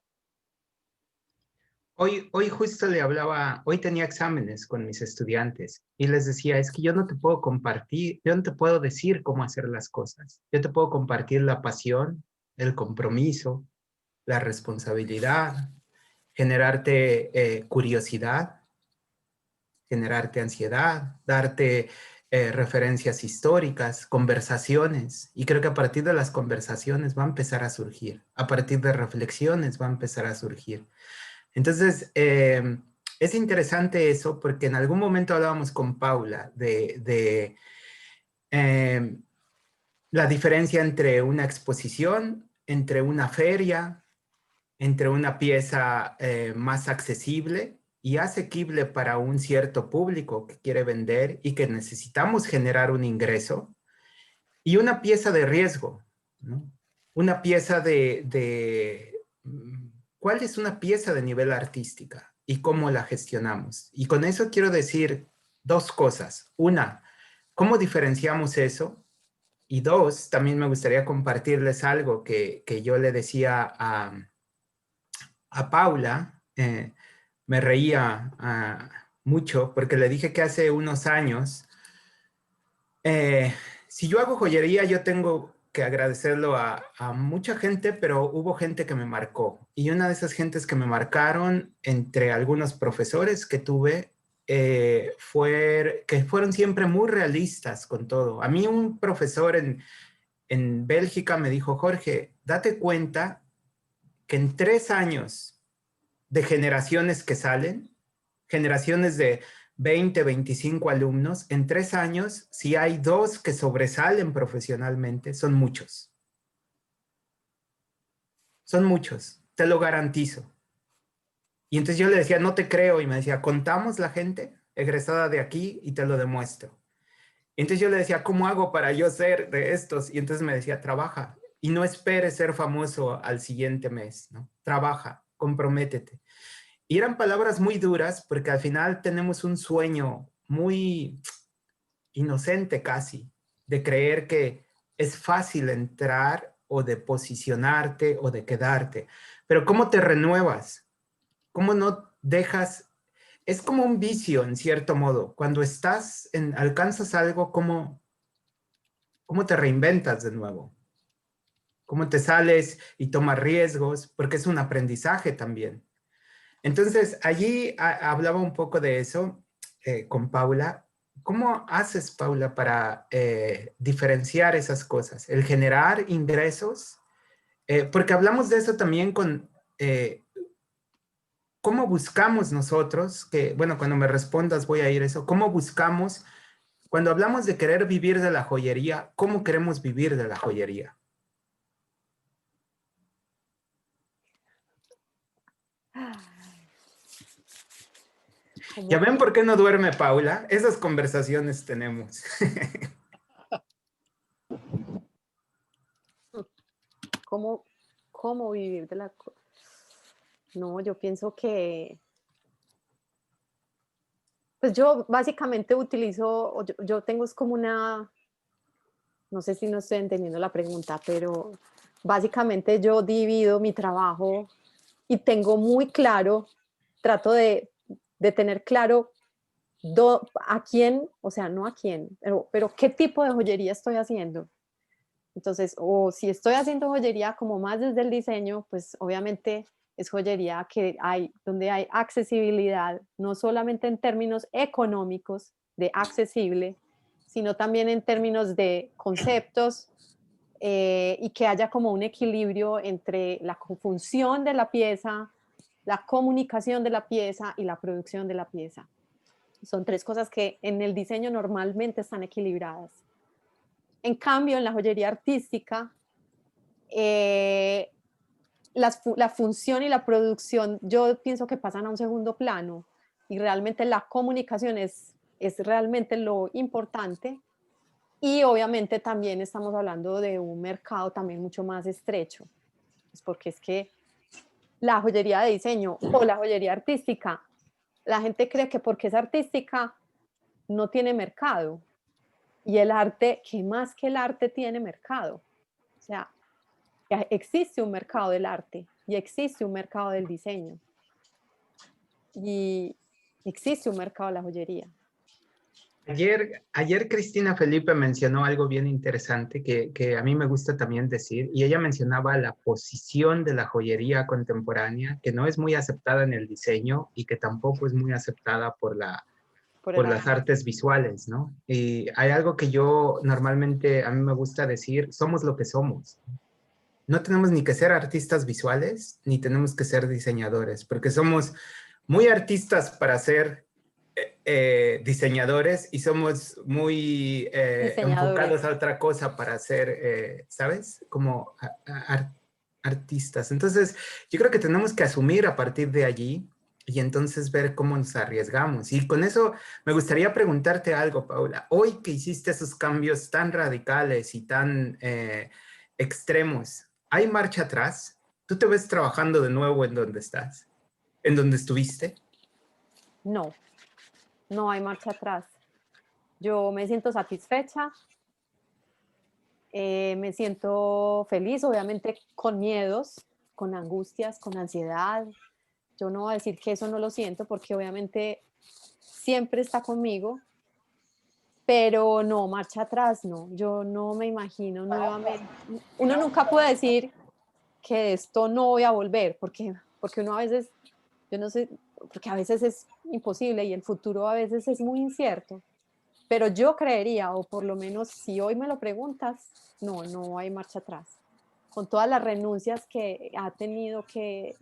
Hoy justo le hablaba, hoy tenía exámenes con mis estudiantes y les decía, es que yo no te puedo compartir, yo no te puedo decir cómo hacer las cosas. Yo te puedo compartir la pasión, el compromiso, la responsabilidad, generarte curiosidad, generarte ansiedad, darte referencias históricas, conversaciones. Y creo que a partir de las conversaciones va a empezar a surgir, a partir de reflexiones va a empezar a surgir. Entonces, es interesante eso porque en algún momento hablábamos con Paula de la diferencia entre una exposición, entre una feria, entre una pieza más accesible y asequible para un cierto público que quiere vender y que necesitamos generar un ingreso, y una pieza de riesgo, ¿no? Una pieza ¿cuál es una pieza de nivel artística y cómo la gestionamos? Y con eso quiero decir 2 cosas. Una, ¿cómo diferenciamos eso? Y 2, también me gustaría compartirles algo que yo le decía a Paula. Me reía mucho porque le dije que hace unos años, si yo hago joyería, yo tengo que agradecerlo a mucha gente, pero hubo gente que me marcó. Y una de esas gentes que me marcaron, entre algunos profesores que tuve, que fueron siempre muy realistas con todo. A mí un profesor en Bélgica me dijo, Jorge, date cuenta que en 3 años de generaciones que salen, generaciones de 20, 25 alumnos, en 3 años, si hay 2 que sobresalen profesionalmente, son muchos. Son muchos, te lo garantizo. Y entonces yo le decía, no te creo, y me decía, contamos la gente egresada de aquí y te lo demuestro. Y entonces yo le decía, ¿cómo hago para yo ser de estos? Y entonces me decía, trabaja y no esperes ser famoso al siguiente mes, ¿no? Trabaja, comprométete. Y eran palabras muy duras porque al final tenemos un sueño muy inocente casi de creer que es fácil entrar o de posicionarte o de quedarte. Pero ¿cómo te renuevas? ¿Cómo no dejas? Es como un vicio en cierto modo. Cuando alcanzas algo, ¿cómo te reinventas de nuevo? ¿Cómo te sales y tomas riesgos? Porque es un aprendizaje también. Entonces, allí hablaba un poco de eso con Paula. ¿Cómo haces, Paula, para diferenciar esas cosas? El generar ingresos, porque hablamos de eso también con cómo buscamos nosotros, bueno, cuando me respondas voy a ir a eso, cómo buscamos, cuando hablamos de querer vivir de la joyería, ¿cómo queremos vivir de la joyería? ¿Ya ven por qué no duerme Paula? Esas conversaciones tenemos. ¿Cómo vivir de la... No, yo pienso que... Pues yo básicamente utilizo, yo tengo es como una... No sé si no estoy entendiendo la pregunta, pero básicamente yo divido mi trabajo y tengo muy claro, trato de tener claro a quién, o sea, no a quién, pero qué tipo de joyería estoy haciendo. Entonces, o si estoy haciendo joyería como más desde el diseño, pues obviamente es joyería donde hay accesibilidad, no solamente en términos económicos de accesible, sino también en términos de conceptos, y que haya como un equilibrio entre la función de la pieza, la comunicación de la pieza y la producción de la pieza. Son tres cosas que en el diseño normalmente están equilibradas. En cambio, en la joyería artística, la función y la producción yo pienso que pasan a un segundo plano y realmente la comunicación es realmente lo importante. Y obviamente también estamos hablando de un mercado también mucho más estrecho, pues porque es que la joyería de diseño o la joyería artística, la gente cree que porque es artística no tiene mercado. Y el arte, ¿qué más que el arte tiene mercado? O sea, existe un mercado del arte y existe un mercado del diseño. Y existe un mercado de la joyería. Ayer Cristina Felipe mencionó algo bien interesante que a mí me gusta también decir, y ella mencionaba la posición de la joyería contemporánea, que no es muy aceptada en el diseño y que tampoco es muy aceptada por las artes visuales, ¿no? Y hay algo que yo normalmente, a mí me gusta decir, somos lo que somos. No tenemos ni que ser artistas visuales, ni tenemos que ser diseñadores, porque somos muy artistas para ser diseñadores y somos muy enfocados a otra cosa para ser, ¿sabes? Como artistas. Entonces, yo creo que tenemos que asumir a partir de allí y entonces ver cómo nos arriesgamos. Y con eso me gustaría preguntarte algo, Paula. Hoy que hiciste esos cambios tan radicales y tan extremos, ¿hay marcha atrás? ¿Tú te ves trabajando de nuevo en donde estás? ¿En donde estuviste? No, no hay marcha atrás. Yo me siento satisfecha, me siento feliz, obviamente con miedos, con angustias, con ansiedad. Yo no voy a decir que eso no lo siento porque obviamente siempre está conmigo, pero no, marcha atrás, no. Yo no me imagino nuevamente. Uno nunca puede decir que de esto no voy a volver, porque uno a veces, yo no sé, porque a veces es imposible y el futuro a veces es muy incierto. Pero yo creería, o por lo menos si hoy me lo preguntas, no hay marcha atrás. Con todas las renuncias que he tenido que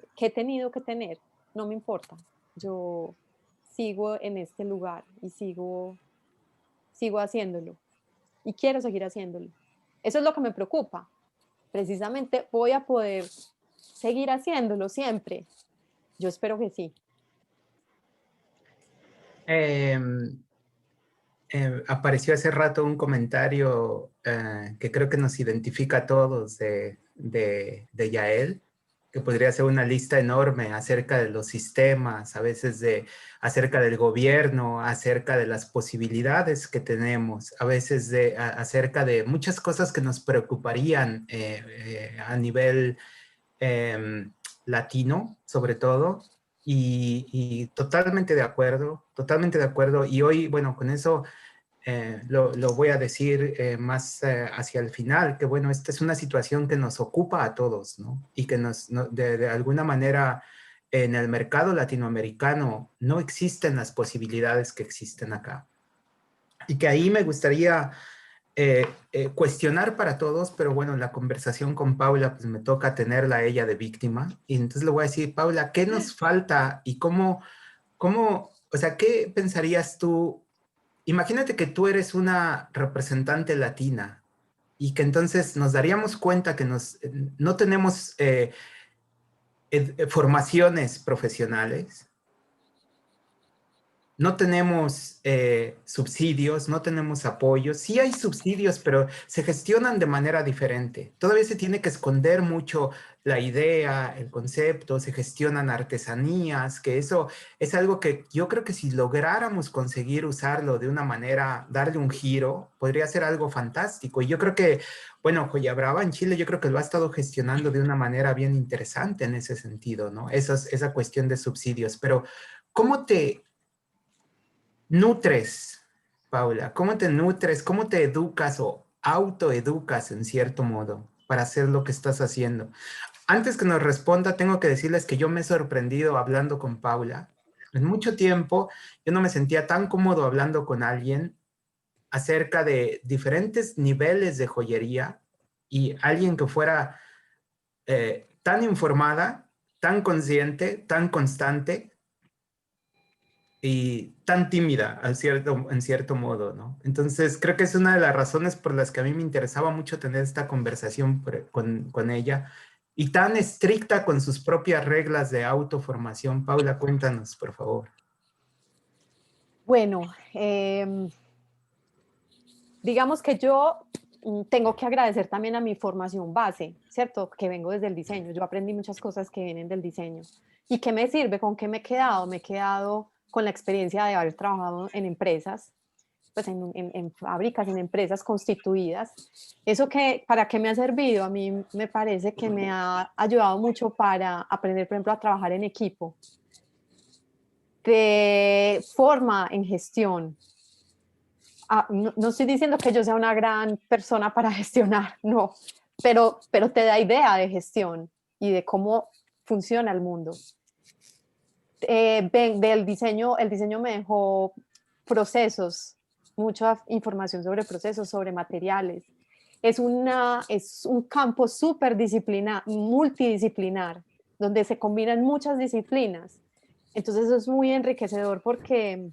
tener, no me importa. Yo sigo en este lugar y sigo haciéndolo. Y quiero seguir haciéndolo. Eso es lo que me preocupa. Precisamente voy a poder seguir haciéndolo siempre. Yo espero que sí. Apareció hace rato un comentario que creo que nos identifica a todos de Yael, que podría ser una lista enorme acerca de los sistemas, a veces acerca del gobierno, acerca de las posibilidades que tenemos, a veces acerca de muchas cosas que nos preocuparían a nivel latino, sobre todo. Y totalmente de acuerdo, totalmente de acuerdo. Y hoy, bueno, con eso lo voy a decir más hacia el final, que bueno, esta es una situación que nos ocupa a todos, ¿no? Y que de alguna manera en el mercado latinoamericano no existen las posibilidades que existen acá. Y que ahí me gustaría cuestionar para todos, pero bueno, en la conversación con Paula, pues me toca tenerla a ella de víctima. Y entonces le voy a decir, Paula, ¿qué nos falta y cómo, o sea, qué pensarías tú? Imagínate que tú eres una representante latina y que entonces nos daríamos cuenta que no tenemos formaciones profesionales. No tenemos subsidios, no tenemos apoyos. Sí hay subsidios, pero se gestionan de manera diferente. Todavía se tiene que esconder mucho la idea, el concepto, se gestionan artesanías, que eso es algo que yo creo que si lográramos conseguir usarlo de una manera, darle un giro, podría ser algo fantástico. Y yo creo que, bueno, Joya Brava en Chile, yo creo que lo ha estado gestionando de una manera bien interesante en ese sentido, ¿no? Esa cuestión de subsidios. Pero, ¿cómo te nutres, Paula? ¿Cómo te nutres? ¿Cómo te educas o autoeducas en cierto modo para hacer lo que estás haciendo? Antes que nos responda, tengo que decirles que yo me he sorprendido hablando con Paula. En mucho tiempo yo no me sentía tan cómodo hablando con alguien acerca de diferentes niveles de joyería y alguien que fuera tan informada, tan consciente, tan constante y tan tímida en cierto modo, ¿no? Entonces creo que es una de las razones por las que a mí me interesaba mucho tener esta conversación con ella y tan estricta con sus propias reglas de autoformación. Paula, cuéntanos, por favor. Bueno, digamos que yo tengo que agradecer también a mi formación base, ¿cierto? Que vengo desde el diseño. Yo aprendí muchas cosas que vienen del diseño. ¿Y qué me sirve? ¿Con qué me he quedado? Me he quedado con la experiencia de haber trabajado en empresas, pues en fábricas, en empresas constituidas. ¿Eso que, para qué me ha servido? A mí me parece que me ha ayudado mucho para aprender, por ejemplo, a trabajar en equipo, de forma en gestión. No estoy diciendo que yo sea una gran persona para gestionar, no, pero te da idea de gestión y de cómo funciona el mundo. Del diseño, el diseño me dejó procesos, mucha información sobre procesos, sobre materiales. Es un campo súper multidisciplinar, donde se combinan muchas disciplinas. Entonces eso es muy enriquecedor porque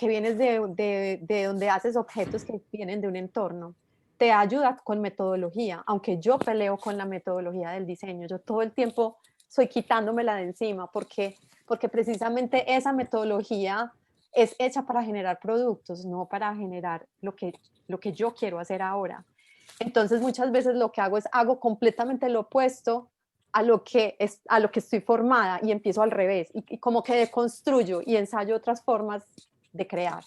vienes de donde haces objetos que vienen de un entorno. Te ayuda con metodología, aunque yo peleo con la metodología del diseño. Yo todo el tiempo soy quitándomela de encima porque precisamente esa metodología es hecha para generar productos, no para generar lo que yo quiero hacer ahora. Entonces muchas veces lo que hago completamente lo opuesto a lo que estoy formada y empiezo al revés y como que deconstruyo y ensayo otras formas de crear.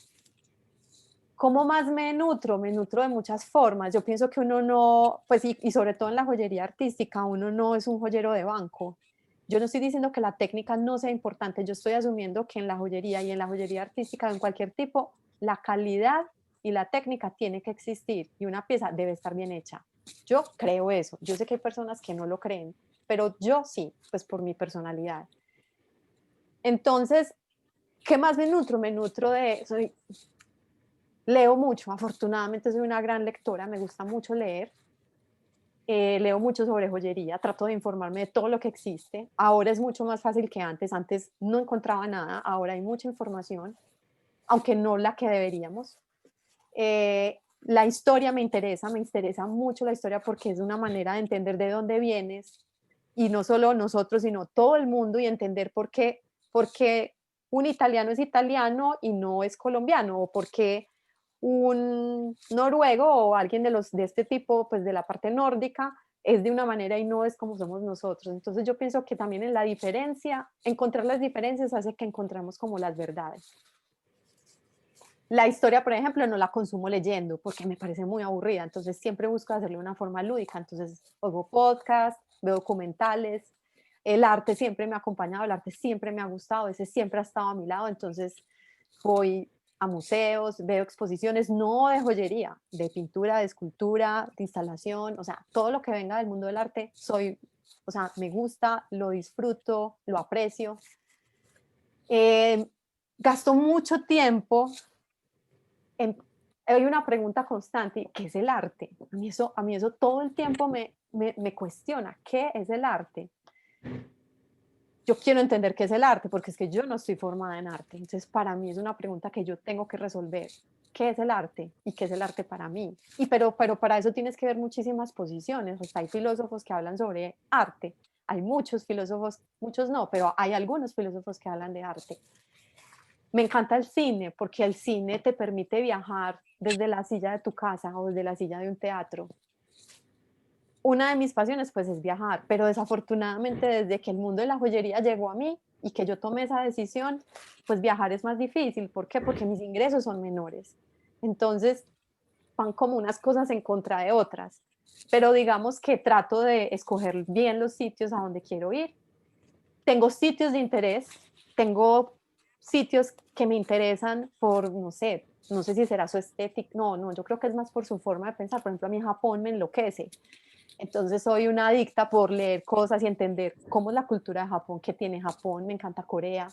¿Cómo más me nutro? Me nutro de muchas formas. Yo pienso que uno no, pues y sobre todo en la joyería artística, uno no es un joyero de banco. Yo no estoy diciendo que la técnica no sea importante, yo estoy asumiendo que en la joyería y en la joyería artística de cualquier tipo, la calidad y la técnica tiene que existir y una pieza debe estar bien hecha. Yo creo eso. Yo sé que hay personas que no lo creen, pero yo sí, pues por mi personalidad. Entonces, ¿qué más me nutro? Me nutro leo mucho, afortunadamente soy una gran lectora, me gusta mucho leer. Leo mucho sobre joyería, trato de informarme de todo lo que existe. Ahora es mucho más fácil que antes no encontraba nada, ahora hay mucha información, aunque no la que deberíamos. La historia me interesa mucho la historia porque es una manera de entender de dónde vienes y no solo nosotros, sino todo el mundo y entender por qué un italiano es italiano y no es colombiano, o por qué un noruego o alguien de este tipo, pues de la parte nórdica, es de una manera y no es como somos nosotros. Entonces yo pienso que también en la diferencia, encontrar las diferencias hace que encontremos como las verdades. La historia, por ejemplo, no la consumo leyendo porque me parece muy aburrida, entonces siempre busco hacerle una forma lúdica, entonces oigo podcasts, veo documentales, el arte siempre me ha acompañado, el arte siempre me ha gustado, ese siempre ha estado a mi lado, entonces voy a museos, veo exposiciones, no de joyería, de pintura, de escultura, de instalación, o sea, todo lo que venga del mundo del arte, me gusta, lo disfruto, lo aprecio. Gasto mucho tiempo hay una pregunta constante, ¿qué es el arte? A mí eso todo el tiempo me cuestiona, ¿qué es el arte? Yo quiero entender qué es el arte, porque es que yo no estoy formada en arte, entonces para mí es una pregunta que yo tengo que resolver. ¿Qué es el arte? ¿Y qué es el arte para mí? Pero para eso tienes que ver muchísimas posiciones, o sea, hay filósofos que hablan sobre arte, hay muchos filósofos, muchos no, pero hay algunos filósofos que hablan de arte. Me encanta el cine porque el cine te permite viajar desde la silla de tu casa o desde la silla de un teatro. Una de mis pasiones pues es viajar, pero desafortunadamente desde que el mundo de la joyería llegó a mí y que yo tomé esa decisión, pues viajar es más difícil. ¿Por qué? Porque mis ingresos son menores. Entonces van como unas cosas en contra de otras. Pero digamos que trato de escoger bien los sitios a donde quiero ir. Tengo sitios de interés, tengo sitios que me interesan por, no sé si será su estética, no, yo creo que es más por su forma de pensar. Por ejemplo, a mí Japón me enloquece. Entonces soy una adicta por leer cosas y entender cómo es la cultura de Japón, qué tiene Japón, me encanta Corea.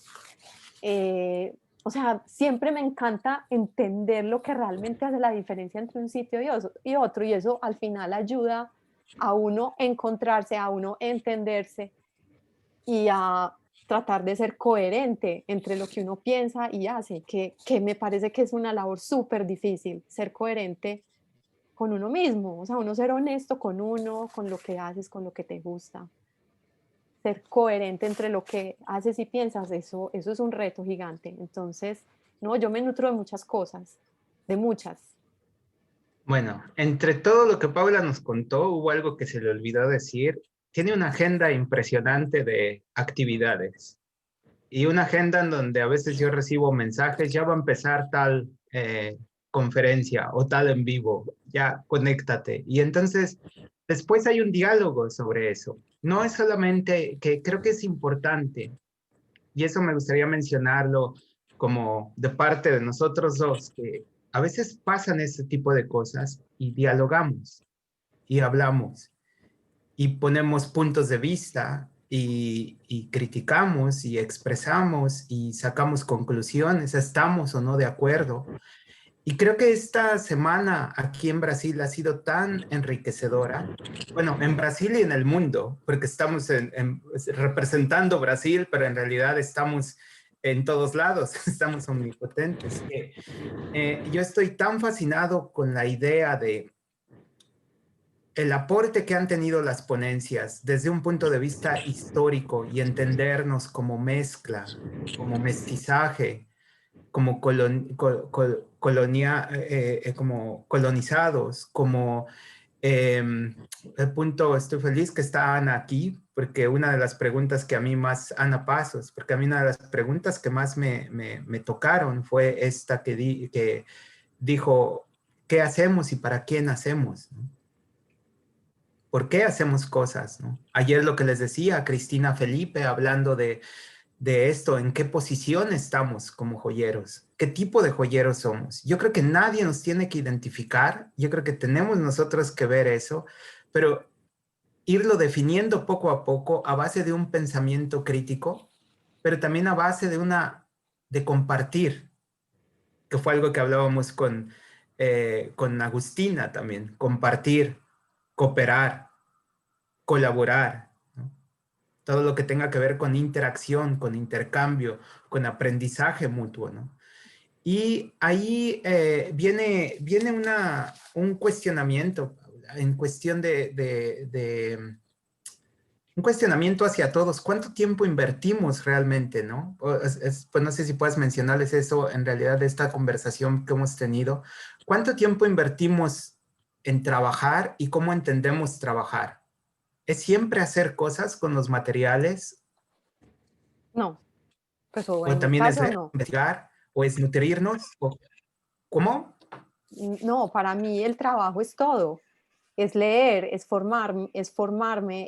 O sea, siempre me encanta entender lo que realmente hace la diferencia entre un sitio y otro, y eso al final ayuda a uno encontrarse, a uno entenderse y a tratar de ser coherente entre lo que uno piensa y hace, que me parece que es una labor súper difícil, ser coherente con uno mismo, o sea, uno ser honesto con uno, con lo que haces, con lo que te gusta. Ser coherente entre lo que haces y piensas, eso es un reto gigante. Entonces, no, yo me nutro de muchas cosas, de muchas. Bueno, entre todo lo que Paula nos contó, hubo algo que se le olvidó decir. Tiene una agenda impresionante de actividades y una agenda en donde a veces yo recibo mensajes, ya va a empezar tal conferencia o tal en vivo, ya conéctate. Y entonces después hay un diálogo sobre eso. No es solamente que creo que es importante, y eso me gustaría mencionarlo como de parte de nosotros dos, que a veces pasan ese tipo de cosas y dialogamos y hablamos y ponemos puntos de vista y criticamos y expresamos y sacamos conclusiones, estamos o no de acuerdo. Y creo que esta semana aquí en Brasil ha sido tan enriquecedora, bueno, en Brasil y en el mundo, porque estamos representando Brasil, pero en realidad estamos en todos lados, estamos omnipotentes. Yo estoy tan fascinado con la idea de el aporte que han tenido las ponencias desde un punto de vista histórico y entendernos como mezcla, como mestizaje, como, como colonizados, como el punto, estoy feliz que está Ana aquí, porque una de las preguntas que a mí más, Ana Pasos, porque a mí una de las preguntas que más me tocaron fue esta que dijo, ¿qué hacemos y para quién hacemos? ¿No? ¿Por qué hacemos cosas? ¿No? Ayer lo que les decía a Cristina Felipe hablando de esto, en qué posición estamos como joyeros, qué tipo de joyeros somos. Yo creo que nadie nos tiene que identificar, yo creo que tenemos nosotros que ver eso, pero irlo definiendo poco a poco a base de un pensamiento crítico, pero también a base de compartir, que fue algo que hablábamos con Agustina también, compartir, cooperar, colaborar, ¿no? Todo lo que tenga que ver con interacción, con intercambio, con aprendizaje mutuo, ¿no? Y ahí viene un cuestionamiento, Paula, en cuestión un cuestionamiento hacia todos. ¿Cuánto tiempo invertimos realmente, no? Pues no sé si puedes mencionarles eso en realidad de esta conversación que hemos tenido. ¿Cuánto tiempo invertimos en trabajar y cómo entendemos trabajar? ¿Es siempre hacer cosas con los materiales? No, pues ¿O en mi también es caso no. investigar? ¿O es nutrirnos? ¿O cómo? No, para mí el trabajo es todo. Es leer, es formarme,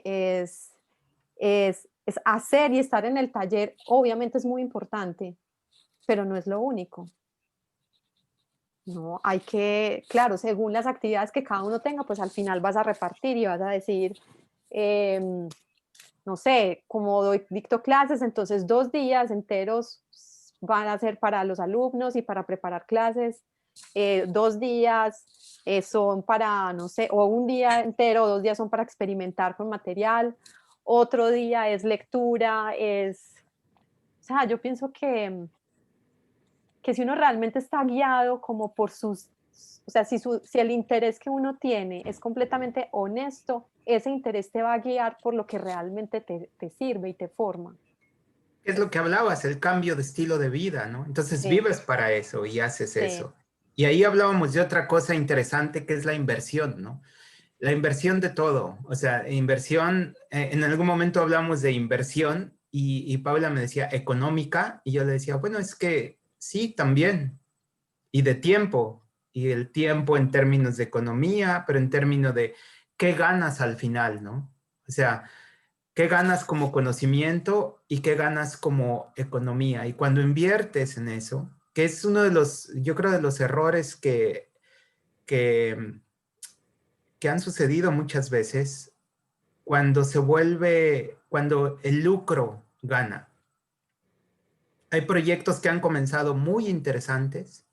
es hacer y estar en el taller. Obviamente es muy importante, pero no es lo único. No, hay que, claro, según las actividades que cada uno tenga, pues al final vas a repartir y vas a decir, no sé, como dicto clases, entonces 2 días enteros van a ser para los alumnos y para preparar clases, 2 días son para, no sé, o un día entero, 2 días son para experimentar con material, otro día es lectura, o sea, yo pienso que si uno realmente está guiado como por o sea, si el interés que uno tiene es completamente honesto, ese interés te va a guiar por lo que realmente te sirve y te forma. Es lo que hablabas, el cambio de estilo de vida, ¿no? Entonces Sí, vives para eso y haces sí, eso. Y ahí hablábamos de otra cosa interesante que es la inversión, ¿no? La inversión de todo, o sea, inversión, en algún momento hablamos de inversión y Paula me decía económica y yo le decía, bueno, es que sí, también, y de tiempo, y el tiempo en términos de economía, pero en términos de qué ganas al final, ¿no? O sea, qué ganas como conocimiento y qué ganas como economía. Y cuando inviertes en eso, que es uno de los, yo creo, de los errores que que han sucedido muchas veces cuando cuando el lucro gana. Hay proyectos que han comenzado muy interesantes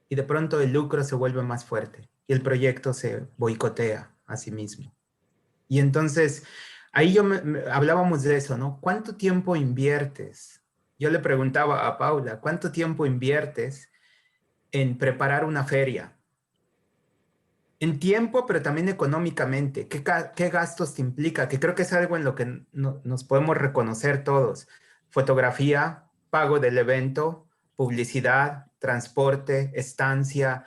y de pronto el lucro se vuelve más fuerte y el proyecto se boicotea a sí mismo. Y entonces, ahí hablábamos de eso, ¿no? ¿Cuánto tiempo inviertes? Yo le preguntaba a Paula, ¿cuánto tiempo inviertes en preparar una feria? En tiempo, pero también económicamente. ¿Qué gastos te implica? Que creo que es algo en lo que nos podemos reconocer todos. Fotografía, pago del evento, publicidad, transporte, estancia.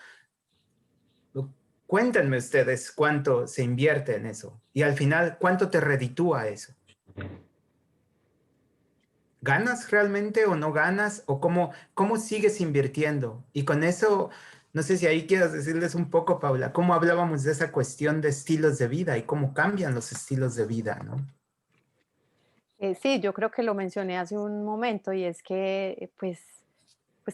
Cuéntenme ustedes cuánto se invierte en eso. Y al final, ¿cuánto te reditúa eso? ¿Ganas realmente o no ganas? ¿O cómo sigues invirtiendo? Y con eso, no sé si ahí quieras decirles un poco, Paula, cómo hablábamos de esa cuestión de estilos de vida y cómo cambian los estilos de vida, ¿no? Sí, yo creo que lo mencioné hace un momento y es que pues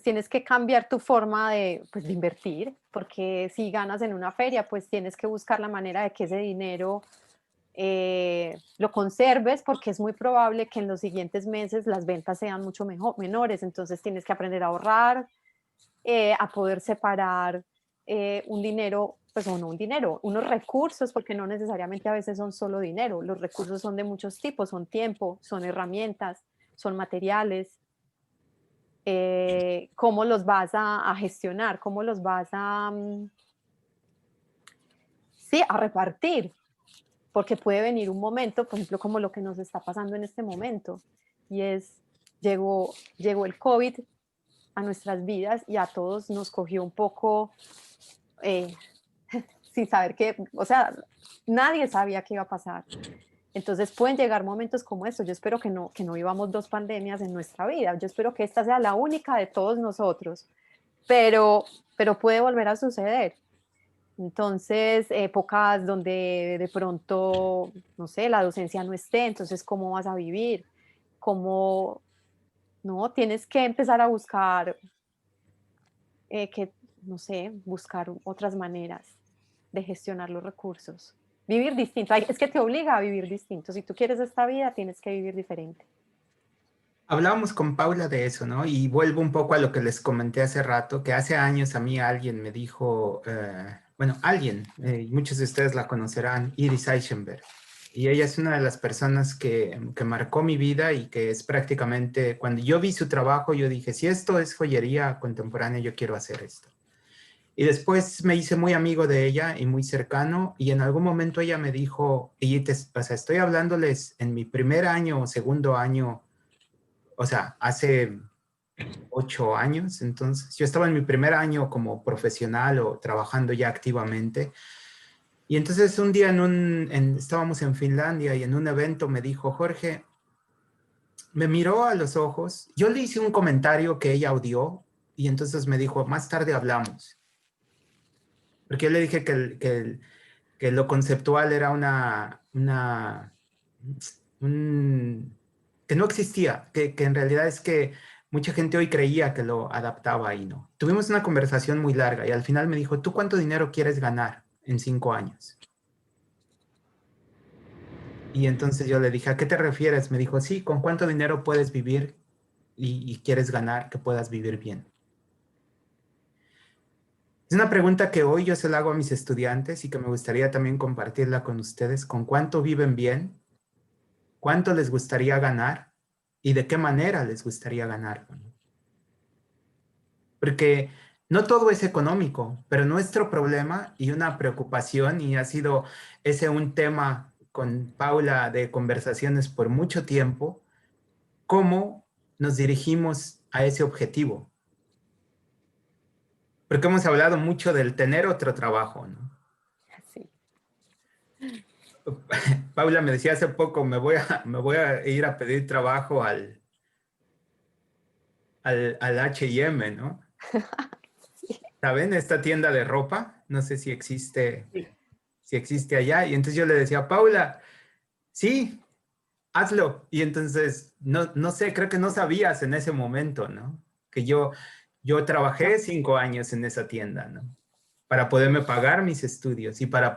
tienes que cambiar tu forma pues, de invertir, porque si ganas en una feria, pues tienes que buscar la manera de que ese dinero lo conserves, porque es muy probable que en los siguientes meses las ventas sean mucho menores, entonces tienes que aprender a ahorrar, a poder separar un dinero, pues o no un dinero, unos recursos, porque no necesariamente a veces son solo dinero, los recursos son de muchos tipos, son tiempo, son herramientas, son materiales. ¿Cómo los vas a gestionar? ¿Cómo los vas sí, a repartir? Porque puede venir un momento, por ejemplo, como lo que nos está pasando en este momento, y llegó el COVID a nuestras vidas y a todos nos cogió un poco sin saber qué, o sea, nadie sabía qué iba a pasar. Entonces pueden llegar momentos como estos. Yo espero que no vivamos 2 pandemias en nuestra vida. Yo espero que esta sea la única de todos nosotros, pero puede volver a suceder. Entonces, épocas donde de pronto, no sé, la docencia no esté, entonces, ¿cómo vas a vivir? ¿Cómo? No, tienes que empezar a buscar, no sé, buscar otras maneras de gestionar los recursos. Vivir distinto. Es que te obliga a vivir distinto. Si tú quieres esta vida, tienes que vivir diferente. Hablábamos con Paula de eso, ¿no? Y vuelvo un poco a lo que les comenté hace rato, que hace años a mí alguien me dijo, bueno, muchos de ustedes la conocerán, Iris Eichenberg. Y ella es una de las personas que marcó mi vida y que es prácticamente, cuando yo vi su trabajo, yo dije, si esto es joyería contemporánea, yo quiero hacer esto. Y después me hice muy amigo de ella y muy cercano, y en algún momento ella me dijo, o sea, estoy hablándoles en mi primer año o segundo año, o sea, hace 8 años, entonces yo estaba en mi primer año como profesional o trabajando ya activamente. Y entonces un día estábamos en Finlandia y en un evento me dijo, Jorge, me miró a los ojos, yo le hice un comentario que ella odió y entonces me dijo, más tarde hablamos. Porque yo le dije que lo conceptual era que no existía, que en realidad es que mucha gente hoy creía que lo adaptaba y no. Tuvimos una conversación muy larga y al final me dijo, ¿tú cuánto dinero quieres ganar en 5 años? Y entonces yo le dije, ¿a qué te refieres? Me dijo, sí, ¿con cuánto dinero puedes vivir y quieres ganar que puedas vivir bien? Es una pregunta que hoy yo se la hago a mis estudiantes y que me gustaría también compartirla con ustedes. ¿Con cuánto viven bien? ¿Cuánto les gustaría ganar? ¿Y de qué manera les gustaría ganar? Porque no todo es económico, pero nuestro problema y una preocupación, y ha sido ese un tema con Paula de conversaciones por mucho tiempo, cómo nos dirigimos a ese objetivo. Porque hemos hablado mucho del tener otro trabajo, ¿no? Sí. Paula me decía hace poco, me voy a ir a pedir trabajo al H&M, ¿no? Sí. ¿Saben? Esta tienda de ropa, no sé si existe allá. Y entonces yo le decía, Paula, sí, hazlo. Y entonces, no sé, creo que no sabías en ese momento, ¿no? Que yo trabajé 5 años en esa tienda, ¿no? para poderme pagar mis estudios y para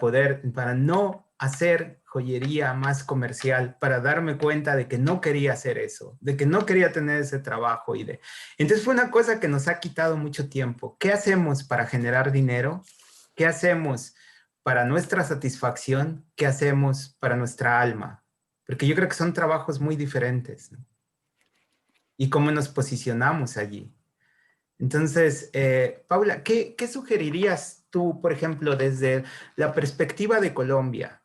no hacer joyería más comercial, para darme cuenta de que no quería hacer eso, de que no quería tener ese trabajo. Entonces fue una cosa que nos ha quitado mucho tiempo. ¿Qué hacemos para generar dinero? ¿Qué hacemos para nuestra satisfacción? ¿Qué hacemos para nuestra alma? Porque yo creo que son trabajos muy diferentes, ¿no? Y cómo nos posicionamos allí. Entonces, Paula, ¿qué sugerirías tú, por ejemplo, desde la perspectiva de Colombia?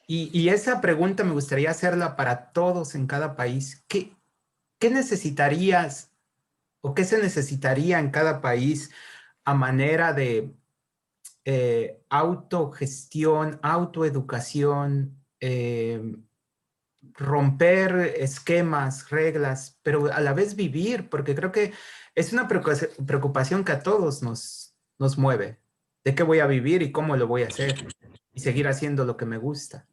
Y esa pregunta me gustaría hacerla para todos en cada país. ¿Qué necesitarías o qué se necesitaría en cada país a manera de autogestión, autoeducación, romper esquemas, reglas, pero a la vez vivir? Porque creo que es una preocupación que a todos nos mueve. ¿De qué voy a vivir y cómo lo voy a hacer? Y seguir haciendo lo que me gusta.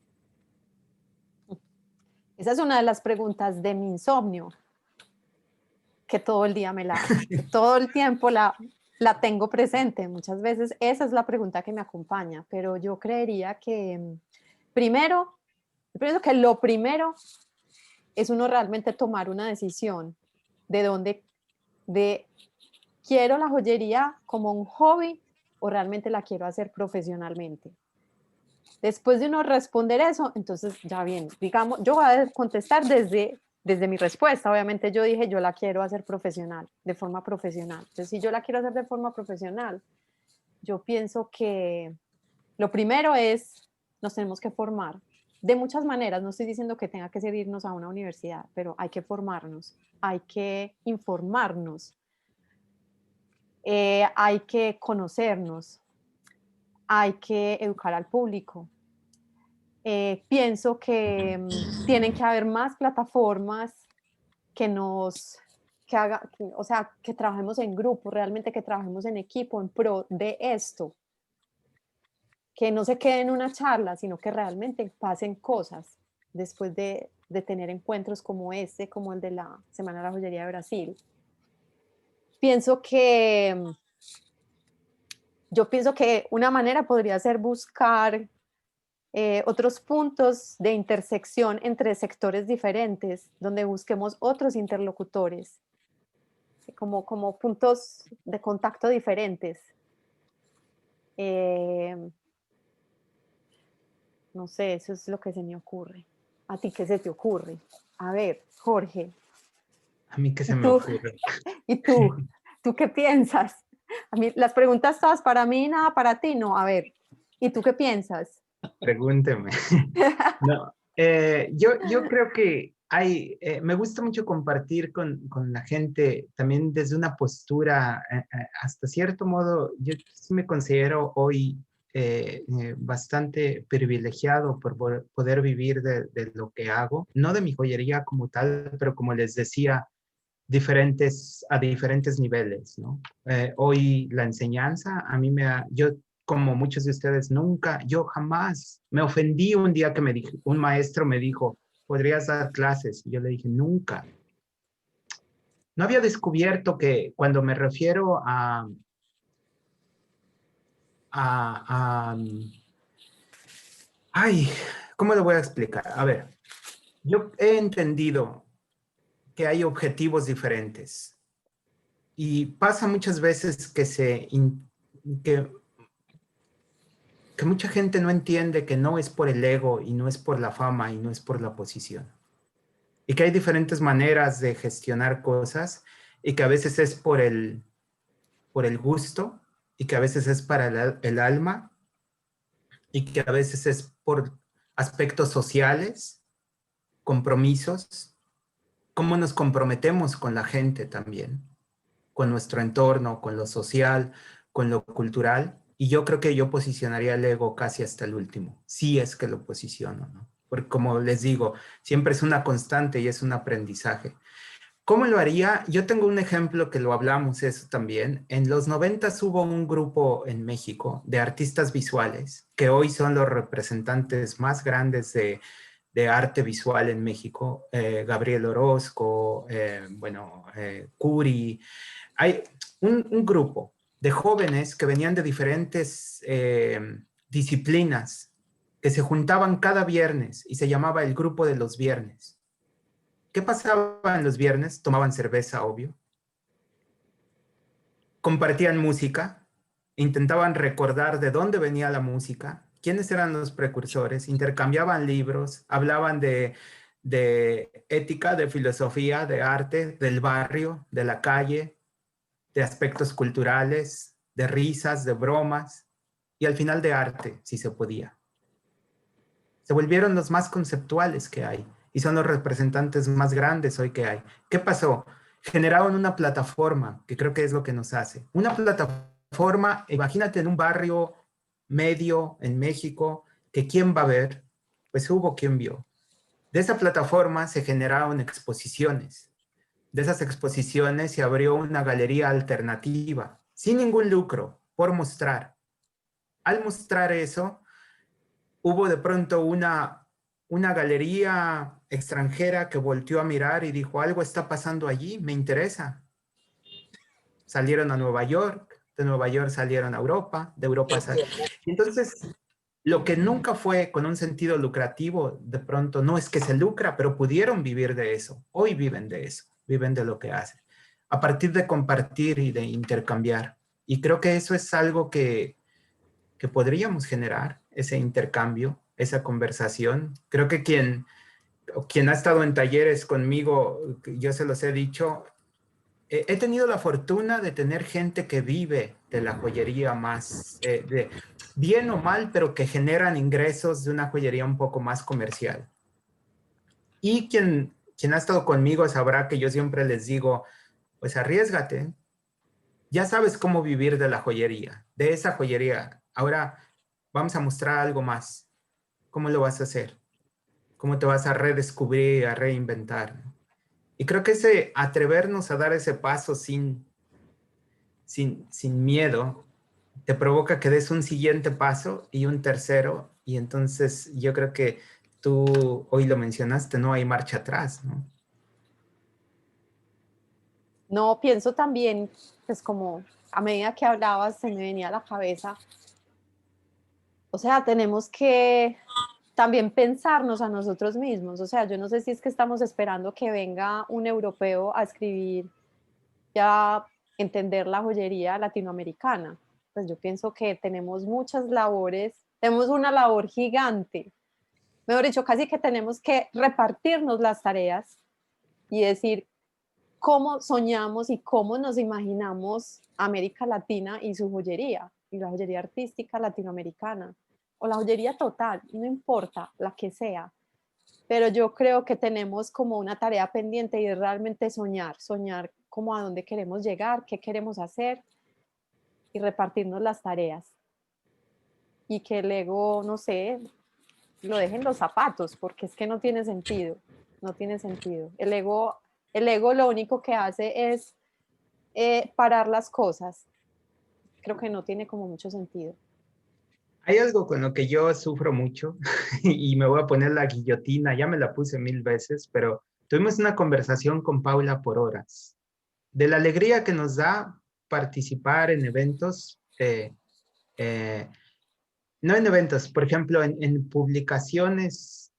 Esa es una de las preguntas de mi insomnio, que todo el día me la hago, que todo el tiempo la tengo presente. Muchas veces esa es la pregunta que me acompaña, pero yo creería que primero que lo primero es uno realmente tomar una decisión de quiero la joyería como un hobby o realmente la quiero hacer profesionalmente. Después de uno responder eso, entonces ya bien, digamos, yo voy a contestar desde mi respuesta. Obviamente yo dije, yo la quiero hacer profesional, de forma profesional. Entonces, si yo la quiero hacer de forma profesional, yo pienso que lo primero es, nos tenemos que formar de muchas maneras. No estoy diciendo que tenga que ser irnos a una universidad, pero hay que formarnos, hay que informarnos, hay que conocernos, hay que educar al público. Pienso que tienen que haber más plataformas que que trabajemos en grupo, realmente que trabajemos en equipo en pro de esto, que no se quede en una charla, sino que realmente pasen cosas después de tener encuentros como este, como el de la Semana de la Joyería de Brasil. Yo pienso que una manera podría ser buscar otros puntos de intersección entre sectores diferentes, donde busquemos otros interlocutores, como puntos de contacto diferentes. No sé, eso es lo que se me ocurre. ¿A ti qué se te ocurre? A ver, Jorge. A mí qué se me ocurre. ¿Y tú? ¿Tú qué piensas? A mí, las preguntas todas para mí, nada para ti, no. A ver, ¿y tú qué piensas? Pregúnteme. No, yo creo que me gusta mucho compartir con la gente también desde una postura, hasta cierto modo, yo sí me considero hoy bastante privilegiado por poder vivir de lo que hago, no de mi joyería como tal, pero como les decía, a diferentes niveles, ¿no? Hoy la enseñanza a mí yo como muchos de ustedes yo jamás me ofendí un día que un maestro me dijo, ¿podrías dar clases? Y yo le dije, nunca. No había descubierto que cuando me refiero ay, ¿cómo lo voy a explicar? A ver, yo he entendido que hay objetivos diferentes. Y pasa muchas veces que mucha gente no entiende que no es por el ego y no es por la fama y no es por la posición. Y que hay diferentes maneras de gestionar cosas y que a veces es por el gusto y que a veces es para el alma y que a veces es por aspectos sociales, compromisos, cómo nos comprometemos con la gente también, con nuestro entorno, con lo social, con lo cultural. Y yo creo que yo posicionaría el ego casi hasta el último, si es que lo posiciono, ¿no? Porque como les digo, siempre es una constante y es un aprendizaje. ¿Cómo lo haría? Yo tengo un ejemplo que lo hablamos eso también. En los 90 hubo un grupo en México de artistas visuales que hoy son los representantes más grandes de arte visual en México. Gabriel Orozco, Curi. Hay un grupo de jóvenes que venían de diferentes disciplinas, que se juntaban cada viernes y se llamaba el grupo de los viernes. ¿Qué pasaba en los viernes? Tomaban cerveza, obvio. Compartían música, intentaban recordar de dónde venía la música, quiénes eran los precursores, intercambiaban libros, hablaban de ética, de filosofía, de arte, del barrio, de la calle, de aspectos culturales, de risas, de bromas, y al final de arte, si se podía. Se volvieron los más conceptuales que hay, y son los representantes más grandes hoy que hay. ¿Qué pasó? Generaron una plataforma, que creo que es lo que nos hace. Una plataforma, imagínate en un barrio medio en México, que ¿quién va a ver? Pues hubo quien vio. De esa plataforma se generaron exposiciones. De esas exposiciones se abrió una galería alternativa, sin ningún lucro, por mostrar. Al mostrar eso, hubo de pronto una galería extranjera que volteó a mirar y dijo, algo está pasando allí, me interesa. Salieron a Nueva York, de Nueva York salieron a Europa, de Europa salieron. Entonces, lo que nunca fue con un sentido lucrativo, de pronto no es que se lucra, pero pudieron vivir de eso. Hoy viven de eso, viven de lo que hacen. A partir de compartir y de intercambiar. Y creo que eso es algo que podríamos generar, ese intercambio, esa conversación. Creo que quien ha estado en talleres conmigo, yo se los he dicho, he tenido la fortuna de tener gente que vive de la joyería más, bien o mal, pero que generan ingresos de una joyería un poco más comercial. Y quien ha estado conmigo sabrá que yo siempre les digo, pues arriésgate. Ya sabes cómo vivir de la joyería, de esa joyería. Ahora vamos a mostrar algo más. ¿Cómo lo vas a hacer? ¿Cómo te vas a redescubrir, a reinventar? Y creo que ese atrevernos a dar ese paso sin miedo te provoca que des un siguiente paso y un tercero. Y entonces yo creo que tú hoy lo mencionaste, no hay marcha atrás, ¿no? No, pienso también, pues como a medida que hablabas se me venía a la cabeza, o sea, tenemos que también pensarnos a nosotros mismos, o sea, yo no sé si es que estamos esperando que venga un europeo a escribir, ya entender la joyería latinoamericana, pues yo pienso que tenemos muchas labores, tenemos una labor gigante, mejor dicho, casi que tenemos que repartirnos las tareas y decir, cómo soñamos y cómo nos imaginamos América Latina y su joyería, y la joyería artística latinoamericana, o la joyería total, no importa, la que sea. Pero yo creo que tenemos como una tarea pendiente y es realmente soñar como a dónde queremos llegar, qué queremos hacer y repartirnos las tareas. Y que el ego, no sé, lo dejen los zapatos, porque es que no tiene sentido, no tiene sentido. El ego lo único que hace es parar las cosas. Creo que no tiene como mucho sentido. Hay algo con lo que yo sufro mucho y me voy a poner la guillotina, ya me la puse 1000 veces, pero tuvimos una conversación con Paula por horas de la alegría que nos da participar en eventos, no en eventos, por ejemplo, en publicaciones,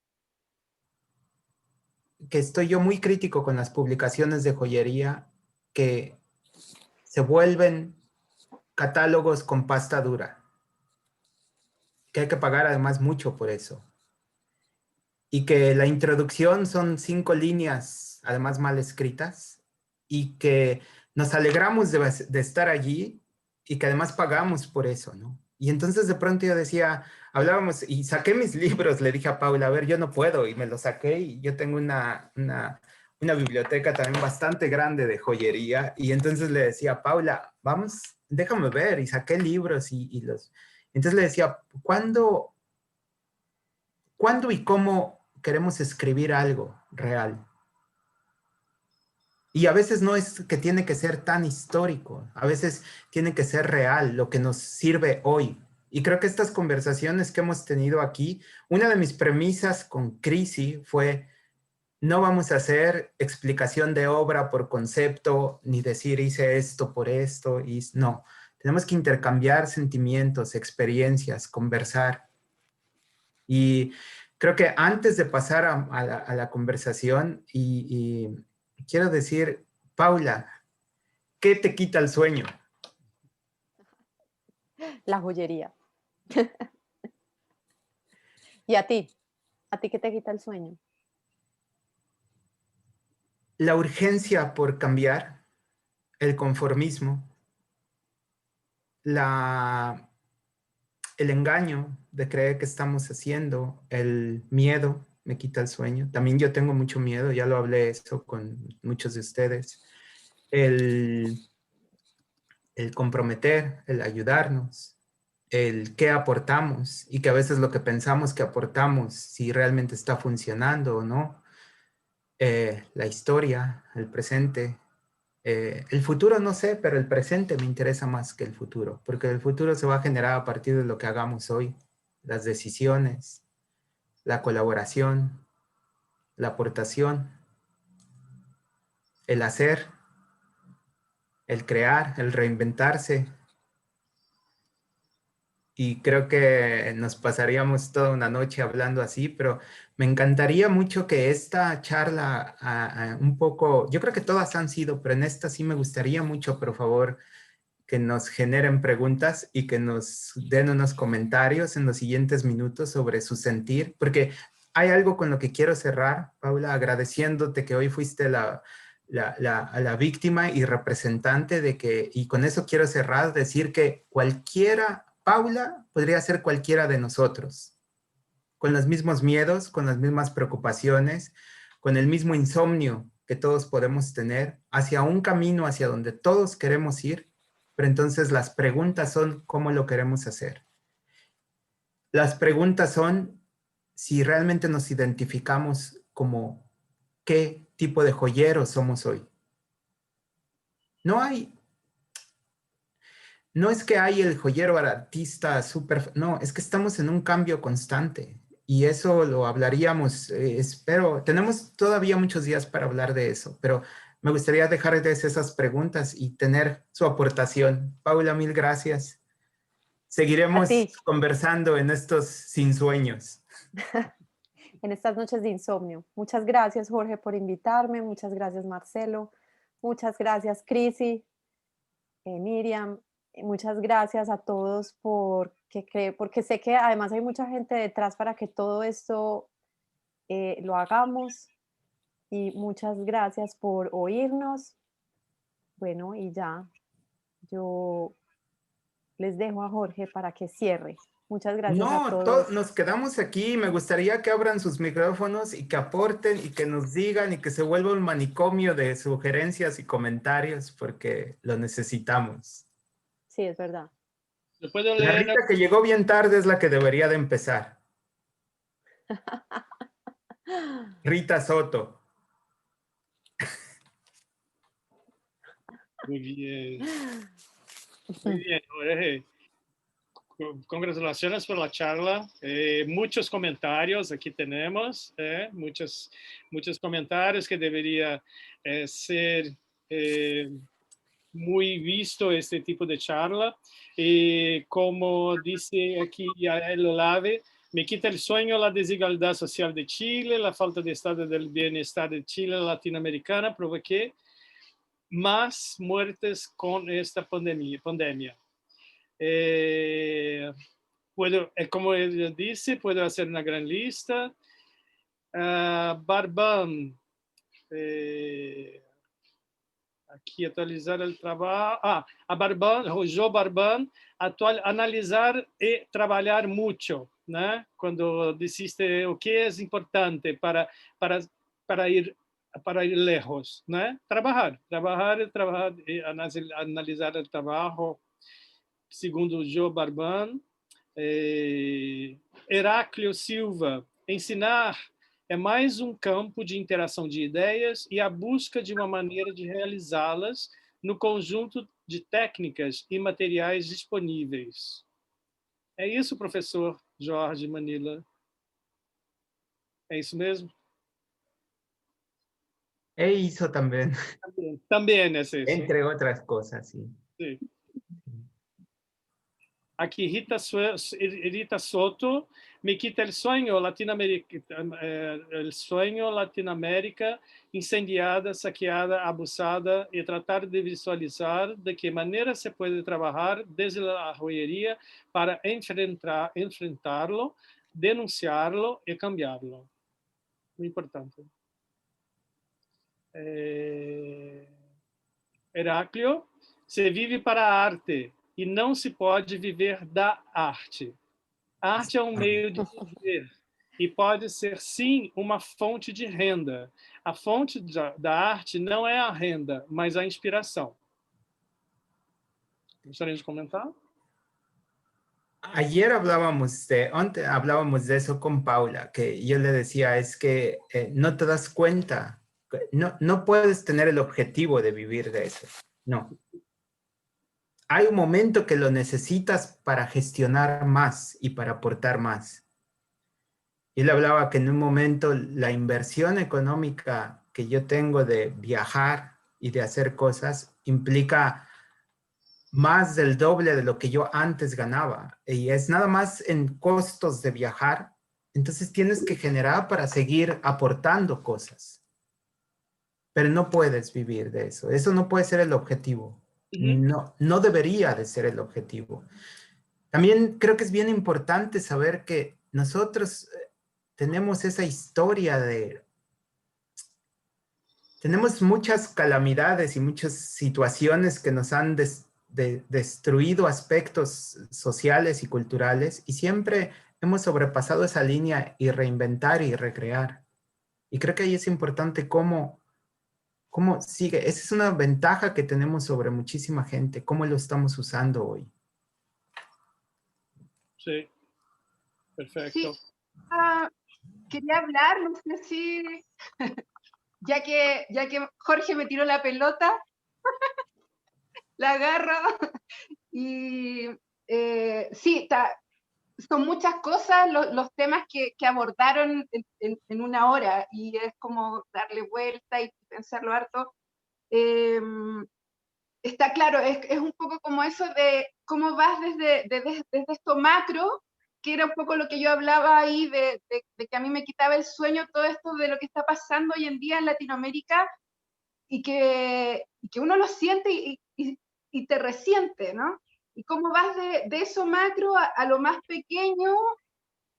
que estoy yo muy crítico con las publicaciones de joyería que se vuelven catálogos con pasta dura, que hay que pagar además mucho por eso. Y que la introducción son 5 líneas, además mal escritas, y que nos alegramos de estar allí y que además pagamos por eso, ¿no? Y entonces de pronto yo decía, hablábamos y saqué mis libros, le dije a Paula, a ver, yo no puedo, y me los saqué y yo tengo una biblioteca también bastante grande de joyería, y entonces le decía, Paula, vamos, déjame ver, y saqué libros y los... Entonces le decía, ¿cuándo y cómo queremos escribir algo real? Y a veces no es que tiene que ser tan histórico, a veces tiene que ser real, lo que nos sirve hoy. Y creo que estas conversaciones que hemos tenido aquí, una de mis premisas con Crisi fue, no vamos a hacer explicación de obra por concepto, ni decir hice esto por esto, y no. Tenemos que intercambiar sentimientos, experiencias, conversar. Y creo que antes de pasar a la conversación, y quiero decir, Paula, ¿qué te quita el sueño? La joyería. ¿Y a ti? ¿A ti qué te quita el sueño? La urgencia por cambiar, el conformismo, el engaño de creer que estamos haciendo, el miedo me quita el sueño. También yo tengo mucho miedo, ya lo hablé eso con muchos de ustedes. El comprometer, el ayudarnos, el qué aportamos y que a veces lo que pensamos que aportamos, si realmente está funcionando o no. La historia, el presente. El futuro no sé, pero el presente me interesa más que el futuro, porque el futuro se va a generar a partir de lo que hagamos hoy, las decisiones, la colaboración, la aportación, el hacer, el crear, el reinventarse. Y creo que nos pasaríamos toda una noche hablando así, pero me encantaría mucho que esta charla un poco, yo creo que todas han sido, pero en esta sí me gustaría mucho, por favor, que nos generen preguntas y que nos den unos comentarios en los siguientes minutos sobre su sentir, porque hay algo con lo que quiero cerrar, Paula, agradeciéndote que hoy fuiste la víctima y representante de que, y con eso quiero cerrar, decir que cualquiera, Paula podría ser cualquiera de nosotros, con los mismos miedos, con las mismas preocupaciones, con el mismo insomnio que todos podemos tener, hacia un camino hacia donde todos queremos ir, pero entonces las preguntas son cómo lo queremos hacer. Las preguntas son si realmente nos identificamos como qué tipo de joyeros somos hoy. No es que hay el joyero artista súper, no, es que estamos en un cambio constante y eso lo hablaríamos, espero, tenemos todavía muchos días para hablar de eso, pero me gustaría dejarles esas preguntas y tener su aportación. Paula, mil gracias. A Seguiremos ti, conversando en estos sin sueños. en estas noches de insomnio. Muchas gracias, Jorge, por invitarme. Muchas gracias, Marcelo. Muchas gracias, Crisi, Miriam. Muchas gracias a todos porque sé que además hay mucha gente detrás para que todo esto lo hagamos. Y muchas gracias por oírnos. Bueno, y ya, yo les dejo a Jorge para que cierre. Muchas gracias a No, todos. nos quedamos aquí. Me gustaría que abran sus micrófonos y que aporten y que nos digan y que se vuelva un manicomio de sugerencias y comentarios porque lo necesitamos. Sí, es verdad. Yo puedo La leer. Rita que llegó bien tarde es la que debería de empezar. Rita Soto. Muy bien. Muy bien, Jorge. Congratulaciones por la charla. Muchos comentarios aquí tenemos, muchos comentarios que debería ser muy visto este tipo de charla. Como dice aquí Yael Olave, me quita el sueño la desigualdad social de Chile, la falta de estado del bienestar de Chile latinoamericana provoqué más muertes con esta pandemia. Como ella dice, puedo hacer una gran lista. Barban, aqui atualizar o trabalho. A Barban, o Joe Barban, analisar e trabalhar muito, né? Quando disseste o que é importante para ir lejos, né? Trabalhar e analisar o trabalho. Segundo Joe Barban, Heráclio Silva, ensinar é mais um campo de interação de ideias e a busca de uma maneira de realizá-las no conjunto de técnicas e materiais disponíveis. É isso, professor Jorge Manila? É isso mesmo? E hizo también. También es eso. Entre otras cosas, sí. Sí. Aquí Rita Soto me quita el sueño Latinoamérica incendiada, saqueada, abusada y tratar de visualizar de qué manera se puede trabajar desde la joyería para enfrentarlo, denunciarlo y cambiarlo. Muy importante. Heraclio, se vive para a arte e não se pode viver da arte. A arte é um meio de viver e pode ser, sim, uma fonte de renda. A fonte da arte não é a renda, mas a inspiração. Gostaria de comentar? Ayer hablábamos de eso con Paula, que yo le decía, es que no te das cuenta, no puedes tener el objetivo de vivir de eso, no. Hay un momento que lo necesitas para gestionar más y para aportar más. Y él hablaba que en un momento la inversión económica que yo tengo de viajar y de hacer cosas implica más del doble de lo que yo antes ganaba. Y es nada más en costos de viajar. Entonces tienes que generar para seguir aportando cosas. Pero no puedes vivir de eso. Eso no puede ser el objetivo. No debería de ser el objetivo. También creo que es bien importante saber que nosotros tenemos esa historia de... Tenemos muchas calamidades y muchas situaciones que nos han destruido aspectos sociales y culturales, y siempre hemos sobrepasado esa línea y reinventar y recrear. Y creo que ahí es importante cómo sigue. Esa es una ventaja que tenemos sobre muchísima gente, cómo lo estamos usando hoy. Sí, perfecto. Sí. Quería hablar, no sé si, ya que Jorge me tiró la pelota, la agarro, y sí, son muchas cosas los temas que abordaron en una hora, y es como darle vuelta y pensarlo harto. Está claro, es un poco como eso de cómo vas desde esto macro, que era un poco lo que yo hablaba ahí, de que a mí me quitaba el sueño todo esto de lo que está pasando hoy en día en Latinoamérica, y que uno lo siente y te resiente, ¿no? Y cómo vas de eso macro a lo más pequeño,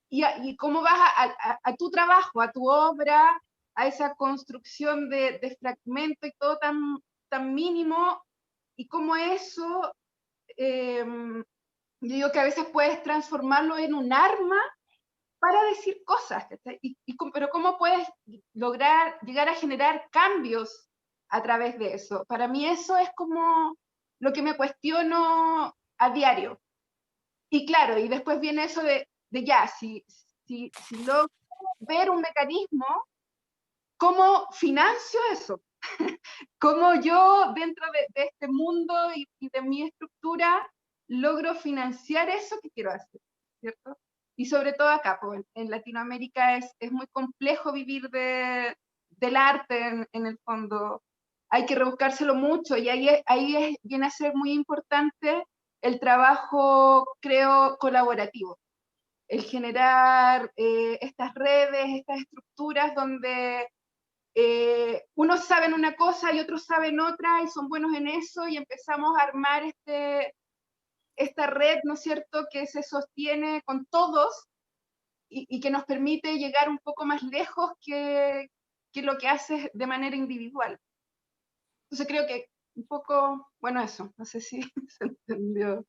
y cómo vas a tu trabajo, a tu obra, a esa construcción de fragmento y todo tan mínimo, y cómo eso, yo digo que a veces puedes transformarlo en un arma para decir cosas, pero cómo puedes llegar a generar cambios a través de eso. Para mí eso es como lo que me cuestiono a diario. Y claro, y después viene eso de ya, si logro ver un mecanismo, ¿cómo financio eso? ¿Cómo yo dentro de este mundo y de mi estructura logro financiar eso que quiero hacer, ¿cierto? Y sobre todo acá, pues, en Latinoamérica es muy complejo vivir del arte en el fondo. Hay que rebuscárselo mucho, y ahí viene a ser muy importante el trabajo, creo, colaborativo. El generar estas redes, estas estructuras donde unos saben una cosa y otros saben otra, y son buenos en eso, y empezamos a armar esta red, ¿no es cierto?, que se sostiene con todos y que nos permite llegar un poco más lejos que lo que haces de manera individual. Entonces creo que un poco, bueno, eso, no sé si se entendió.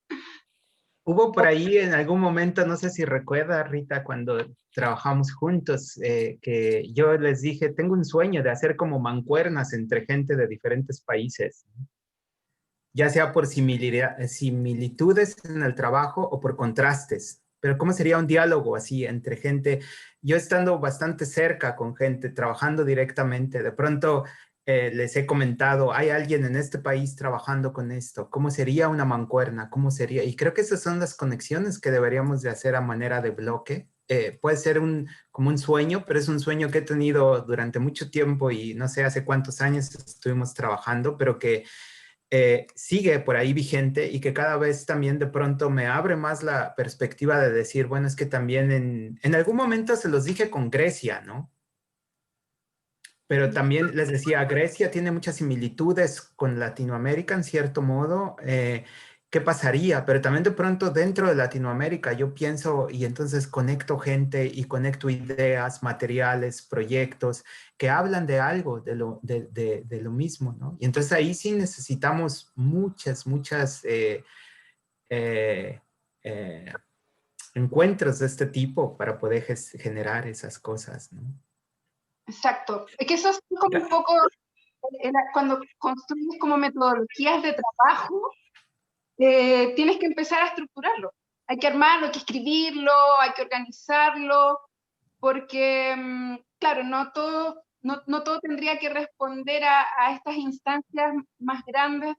Hubo por ahí en algún momento, no sé si recuerda, Rita, cuando trabajamos juntos, que yo les dije, tengo un sueño de hacer como mancuernas entre gente de diferentes países, ya sea por similitudes en el trabajo o por contrastes. Pero ¿cómo sería un diálogo así entre gente? Yo estando bastante cerca con gente, trabajando directamente, de pronto les he comentado, hay alguien en este país trabajando con esto, ¿cómo sería una mancuerna? ¿Cómo sería? Y creo que esas son las conexiones que deberíamos de hacer a manera de bloque. Puede ser como un sueño, pero es un sueño que he tenido durante mucho tiempo y no sé hace cuántos años estuvimos trabajando, pero que sigue por ahí vigente y que cada vez también de pronto me abre más la perspectiva de decir, bueno, es que también en algún momento se los dije con Grecia, ¿no? Pero también les decía, Grecia tiene muchas similitudes con Latinoamérica en cierto modo. ¿Qué pasaría? Pero también de pronto dentro de Latinoamérica yo pienso y entonces conecto gente y conecto ideas, materiales, proyectos que hablan de algo, de lo mismo, ¿no? Y entonces ahí sí necesitamos muchas encuentros de este tipo para poder generar esas cosas, ¿no? Exacto. Es que eso es como un poco, cuando construyes como metodologías de trabajo, tienes que empezar a estructurarlo. Hay que armarlo, hay que escribirlo, hay que organizarlo, porque, claro, no todo tendría que responder a estas instancias más grandes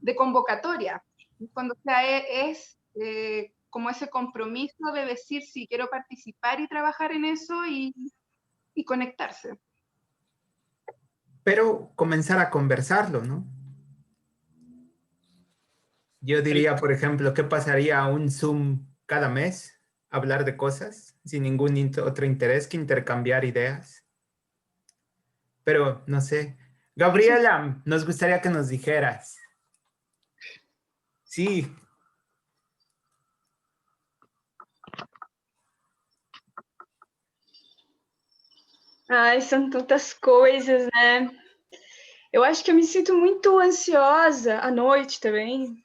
de convocatoria. Cuando es como ese compromiso de decir si quiero participar y trabajar en eso y conectarse. Pero comenzar a conversarlo, ¿no? Yo diría, por ejemplo, ¿qué pasaría un Zoom cada mes? Hablar de cosas sin ningún otro interés que intercambiar ideas. Pero, no sé. Gabriela, nos gustaría que nos dijeras. Sí. Ai, são tantas coisas, né? Eu acho que eu me sinto muito ansiosa à noite também,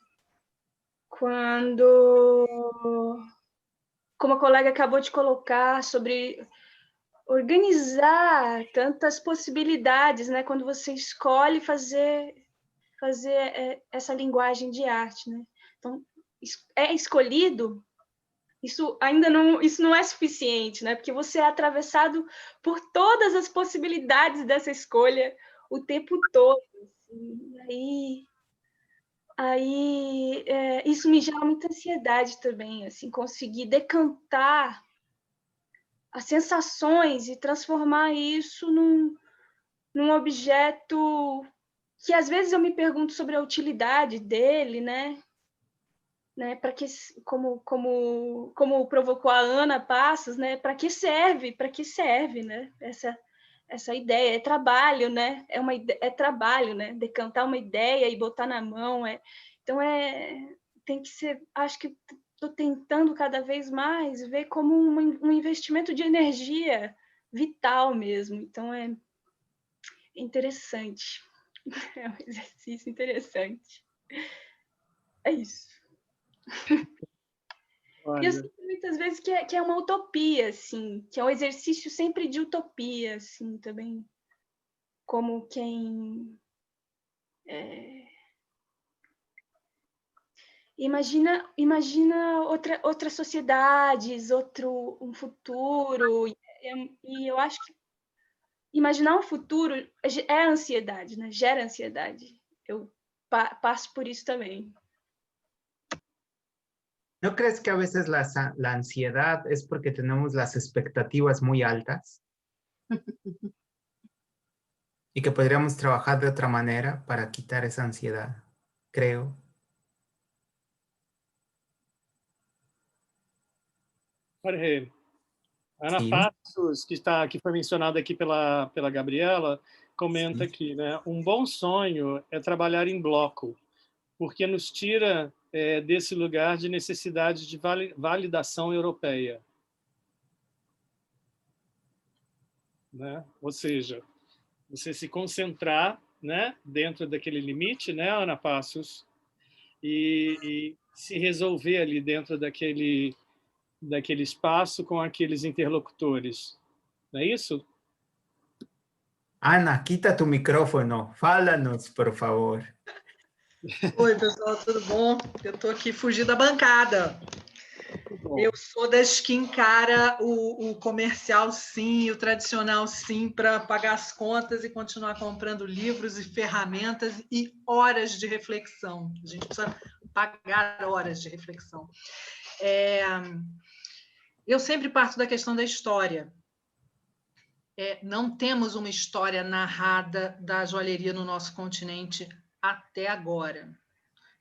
quando, como a colega acabou de colocar, sobre organizar tantas possibilidades, né? Quando você escolhe fazer essa linguagem de arte, né? Então, é escolhido. Isso não é suficiente, né? Porque você é atravessado por todas as possibilidades dessa escolha o tempo todo. Assim. Aí isso me gera muita ansiedade também, assim, conseguir decantar as sensações e transformar isso num objeto que às vezes eu me pergunto sobre a utilidade dele, né? Para que, como provocou a Ana Passos, né? Para que serve, né? Essa ideia é trabalho, né? É trabalho, né? Decantar uma ideia e botar na mão, então tem que ser. Acho que estou tentando cada vez mais ver como um investimento de energia vital mesmo. Então é interessante, é um exercício interessante. É isso. E eu sinto muitas vezes que é uma utopia, assim, que é um exercício sempre de utopia, assim, também, como quem imagina outras sociedades, um futuro, e eu acho que imaginar um futuro é ansiedade, né? Gera ansiedade. Eu passo por isso também. ¿No crees que a veces la ansiedad es porque tenemos las expectativas muy altas? Y que podríamos trabajar de otra manera para quitar esa ansiedad, creo. Jorge, Ana Sim. Passos, que foi mencionada aqui pela Gabriela, comenta aqui, né? Um bom sonho é trabalhar em bloco, porque nos tira desse lugar de necessidade de validação europeia. Né? Ou seja, você se concentrar, né, dentro daquele limite, né, Ana Passos, e se resolver ali dentro daquele espaço com aqueles interlocutores. Não é isso? Ana, quita tu micrófono. Fala-nos, por favor. Oi, pessoal, tudo bom? Eu estou aqui fugindo da bancada. Eu sou das que encara o comercial sim, o tradicional sim, para pagar as contas e continuar comprando livros e ferramentas e horas de reflexão. A gente precisa pagar horas de reflexão. Eu sempre parto da questão da história. Não temos uma história narrada da joalheria no nosso continente até agora.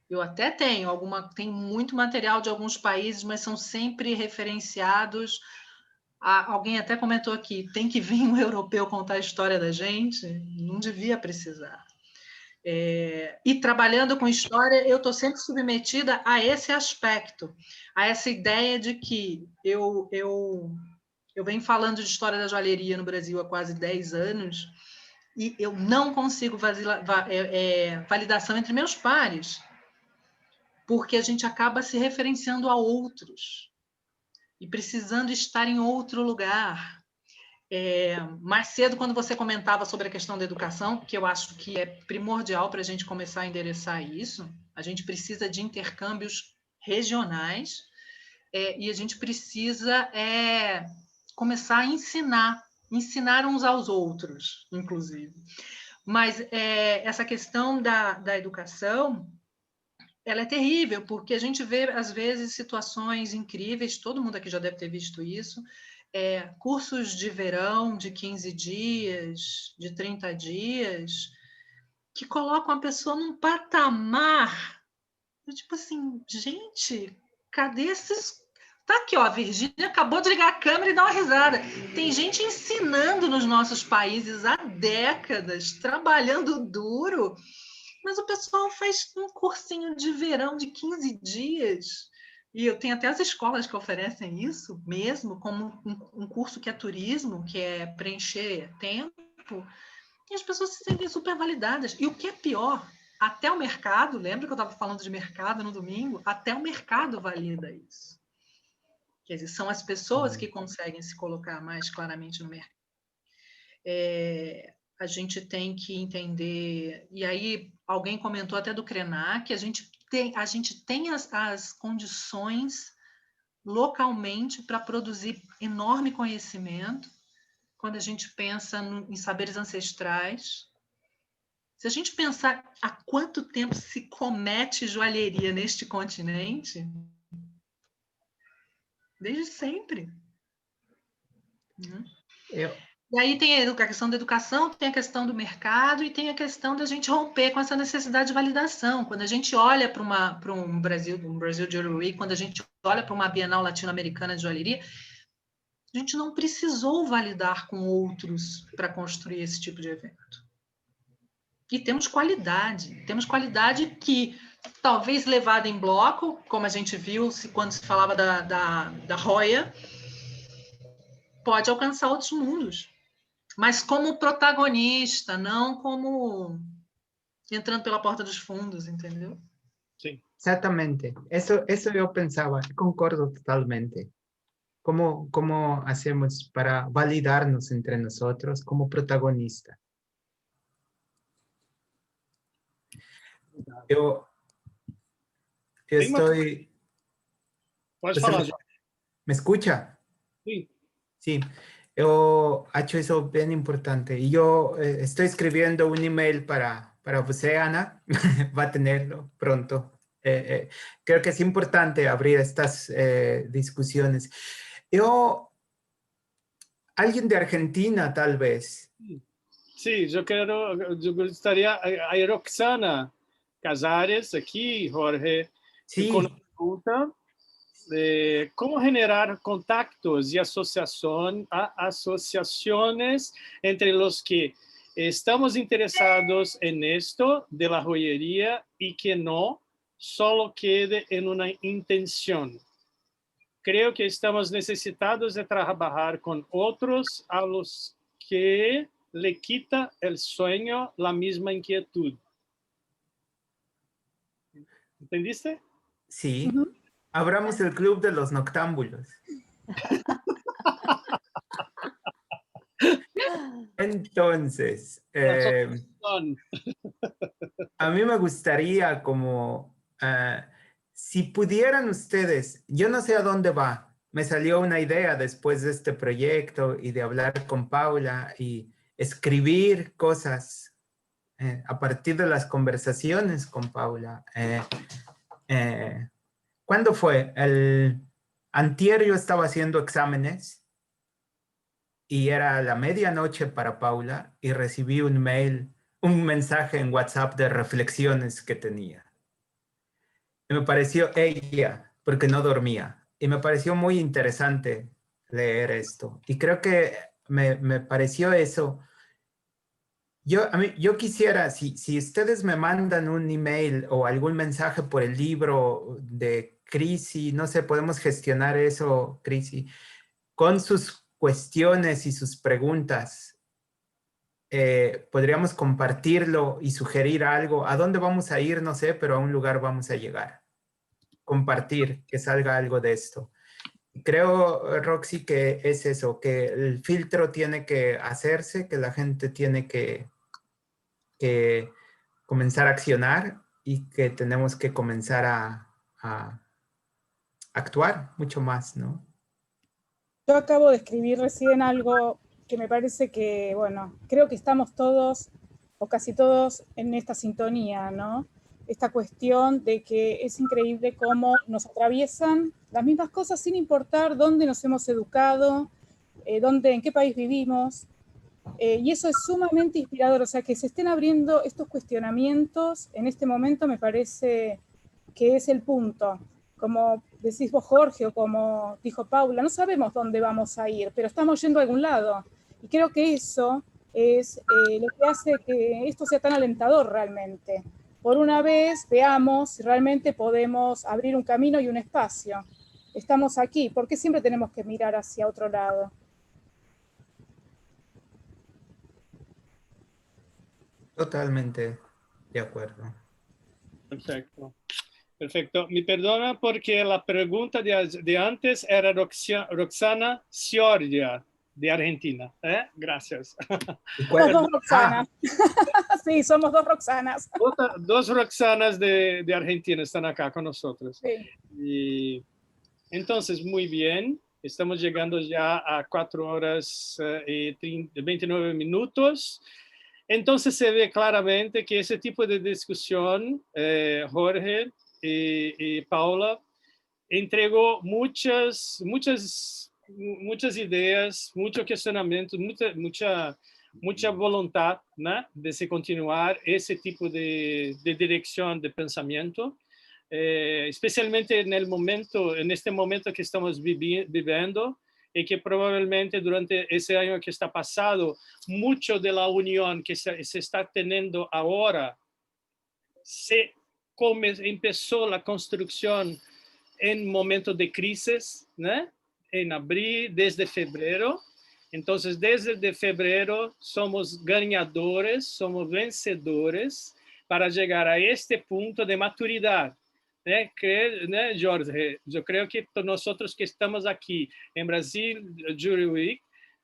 Eu até tenho tem muito material de alguns países, mas são sempre referenciados. Alguém até comentou aqui, tem que vir um europeu contar a história da gente? Não devia precisar. E trabalhando com história, eu estou sempre submetida a esse aspecto, a essa ideia de que eu venho falando de história da joalheria no Brasil há quase 10 anos e eu não consigo validação entre meus pares, porque a gente acaba se referenciando a outros e precisando estar em outro lugar. Mais cedo, quando você comentava sobre a questão da educação, que eu acho que é primordial para a gente começar a endereçar isso, a gente precisa de intercâmbios regionais e a gente precisa começar a ensinar uns aos outros, inclusive. Mas essa questão da educação, ela é terrível, porque a gente vê, às vezes, situações incríveis, todo mundo aqui já deve ter visto isso, cursos de verão de 15 dias, de 30 dias, que colocam a pessoa num patamar, tipo assim, gente, cadê esses... Tá aqui, ó, a Virgínia acabou de ligar a câmera e dar uma risada. Tem gente ensinando nos nossos países há décadas, trabalhando duro, mas o pessoal faz um cursinho de verão de 15 dias... E eu tenho até as escolas que oferecem isso mesmo, como um curso que é turismo, que é preencher tempo, e as pessoas se sentem super validadas. E o que é pior, até o mercado, lembra que eu estava falando de mercado no domingo? Até o mercado valida isso. Quer dizer, são as pessoas que conseguem se colocar mais claramente no mercado. A gente tem que entender... E aí, alguém comentou até do Krenak, a gente tem as condições localmente para produzir enorme conhecimento, quando a gente pensa em saberes ancestrais. Se a gente pensar há quanto tempo se comete joalheria neste continente, desde sempre. E aí tem a questão da educação, tem a questão do mercado e tem a questão da gente romper com essa necessidade de validação. Quando a gente olha para um Brasil Jewelry Week, quando a gente olha para uma Bienal Latino-Americana de Joalheria, a gente não precisou validar com outros para construir esse tipo de evento. E temos qualidade que, talvez levada em bloco, como a gente viu quando se falava da Roya, pode alcançar outros mundos. Mas como protagonista, não como entrando pela porta dos fundos, entendeu? Sim. Exatamente. Eso yo pensaba, concordo totalmente. ¿Cómo hacemos para validarnos entre nosotros como protagonistas? Yo estoy... Puedes falar. ¿Me escucha? Sí. Sí. Yo he hecho eso bien importante. Y yo estoy escribiendo un email para usted, Ana. Va a tenerlo pronto. Creo que es importante abrir estas discusiones. Alguien de Argentina, tal vez. Sí, yo gustaría a Roxana Casares aquí, Jorge, sí, con una pregunta de cómo generar contactos y asociaciones entre los que estamos interesados en esto de la joyería y que no solo quede en una intención. Creo que estamos necesitados de trabajar con otros a los que le quita el sueño la misma inquietud. ¿Entendiste? Sí. Abramos el club de los noctámbulos. Entonces, a mí me gustaría como, si pudieran ustedes, yo no sé a dónde va, me salió una idea después de este proyecto y de hablar con Paula y escribir cosas a partir de las conversaciones con Paula. ¿Cuándo fue? Antier yo estaba haciendo exámenes y era la medianoche para Paula y recibí un mail un mensaje en WhatsApp de reflexiones que tenía. Y me pareció ella, porque no dormía. Y me pareció muy interesante leer esto. Y creo que me pareció eso. Yo quisiera, si ustedes me mandan un email o algún mensaje por el libro de Crisi, no sé, podemos gestionar eso, Crisi, con sus cuestiones y sus preguntas. Podríamos compartirlo y sugerir algo. ¿A dónde vamos a ir? No sé, pero a un lugar vamos a llegar. Compartir, que salga algo de esto. Creo, Roxy, que es eso, que el filtro tiene que hacerse, que la gente tiene que comenzar a accionar y que tenemos que comenzar a actuar mucho más, ¿no? Yo acabo de escribir recién algo que me parece que, bueno, creo que estamos todos, o casi todos, en esta sintonía, ¿no? Esta cuestión de que es increíble cómo nos atraviesan las mismas cosas sin importar dónde nos hemos educado, en qué país vivimos, y eso es sumamente inspirador, o sea, que se estén abriendo estos cuestionamientos en este momento me parece que es el punto. Como decís vos, Jorge, o como dijo Paula, no sabemos dónde vamos a ir, pero estamos yendo a algún lado. Y creo que eso es lo que hace que esto sea tan alentador realmente. Por una vez, veamos si realmente podemos abrir un camino y un espacio. Estamos aquí, ¿por qué siempre tenemos que mirar hacia otro lado? Totalmente de acuerdo. Perfecto. Perfecto. Me perdona porque la pregunta de antes era Roxana Ciordia, de Argentina. Gracias. Somos dos Roxanas. Sí, somos dos Roxanas. Dos Roxanas de Argentina están acá con nosotros. Sí. Y entonces, muy bien. Estamos llegando ya a 4 horas y 29 minutos. Entonces se ve claramente que ese tipo de discusión, Jorge y Paula, entregó muchas ideas, muchos cuestionamientos, mucha voluntad, ¿no?, de se continuar ese tipo de dirección de pensamiento, especialmente en este momento que estamos viviendo, y que probablemente durante ese año que está pasado, mucho de la unión que se está teniendo ahora, empezó la construcción en momentos de crisis, ¿no?, en abril, desde febrero. Entonces, desde febrero somos ganadores, somos vencedores para llegar a este punto de maturidad. Jorge, yo creo que nosotros que estamos aquí en Brasil Jury Week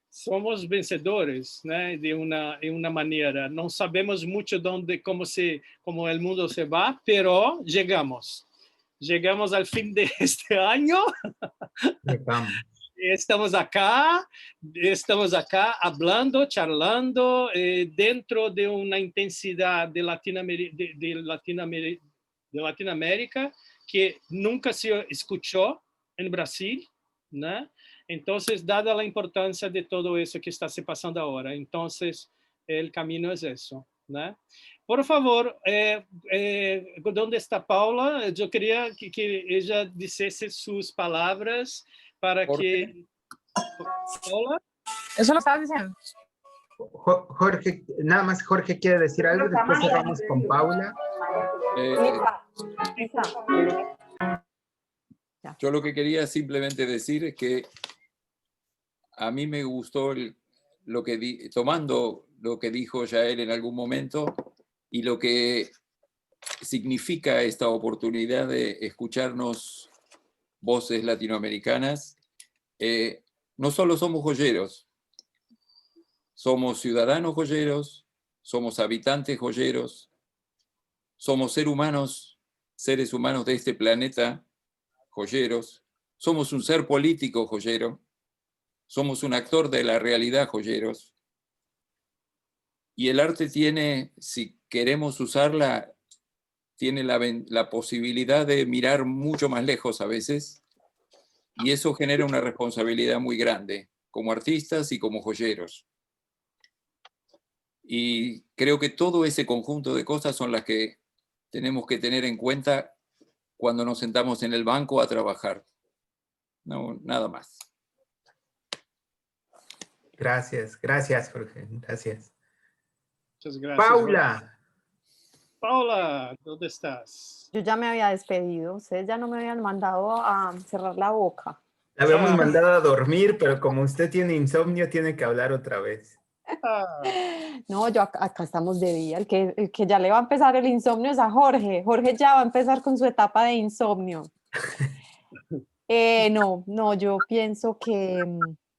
somos vencedores, de una manera. No sabemos mucho cómo el mundo se va, pero llegamos al fin de este año. Estamos acá hablando, charlando, dentro de una intensidad de Latinoamérica que nunca se escuchó en Brasil, ¿no? Entonces, dada la importancia de todo eso que está se pasando ahora, entonces el camino es eso, ¿no? Por favor, ¿dónde está Paula? Yo quería que ella dijese sus palabras para que... Paula. Eso lo estabas diciendo. Jorge, nada más Jorge quiere decir algo, después cerramos con Paula. Yo lo que quería simplemente decir es que a mí me gustó tomando lo que dijo Yael en algún momento y lo que significa esta oportunidad de escucharnos voces latinoamericanas. No solo somos joyeros, somos ciudadanos joyeros, somos habitantes joyeros, somos seres humanos de este planeta joyeros, somos un ser político joyero, somos un actor de la realidad joyeros. Y el arte tiene, si queremos usarla, tiene la posibilidad de mirar mucho más lejos a veces, y eso genera una responsabilidad muy grande, como artistas y como joyeros. Y creo que todo ese conjunto de cosas son las que tenemos que tener en cuenta cuando nos sentamos en el banco a trabajar. No, nada más. Gracias, gracias, Jorge. Gracias. Muchas gracias. Paula. Paula, ¿dónde estás? Yo ya me había despedido, ustedes ya no me habían mandado a cerrar la boca. La habíamos mandado a dormir, pero como usted tiene insomnio, tiene que hablar otra vez. No, yo acá estamos de día. El que ya le va a empezar el insomnio es a Jorge. Jorge ya va a empezar con su etapa de insomnio. No, yo pienso que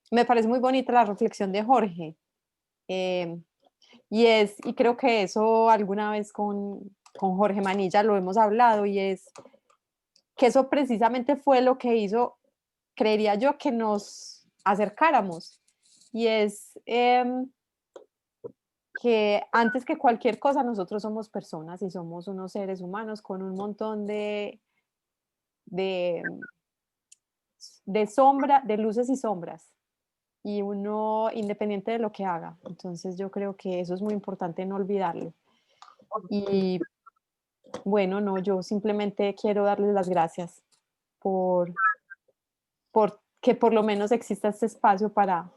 me parece muy bonita la reflexión de Jorge. Y creo que eso alguna vez con Jorge Manilla lo hemos hablado, y es que eso precisamente fue lo que hizo, creería yo, que nos acercáramos. Y es que antes que cualquier cosa nosotros somos personas y somos unos seres humanos con un montón de luces y sombras, y uno independiente de lo que haga. Entonces yo creo que eso es muy importante, no olvidarlo. Y bueno, no, yo simplemente quiero darles las gracias por que por lo menos exista este espacio para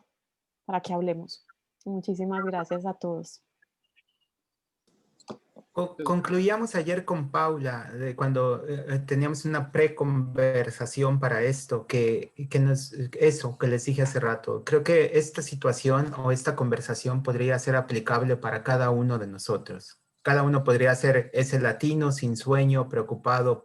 que hablemos. Muchísimas gracias a todos. Concluíamos ayer con Paula, cuando teníamos una pre-conversación para esto, que les dije hace rato. Creo que esta situación o esta conversación podría ser aplicable para cada uno de nosotros. Cada uno podría ser ese latino sin sueño, preocupado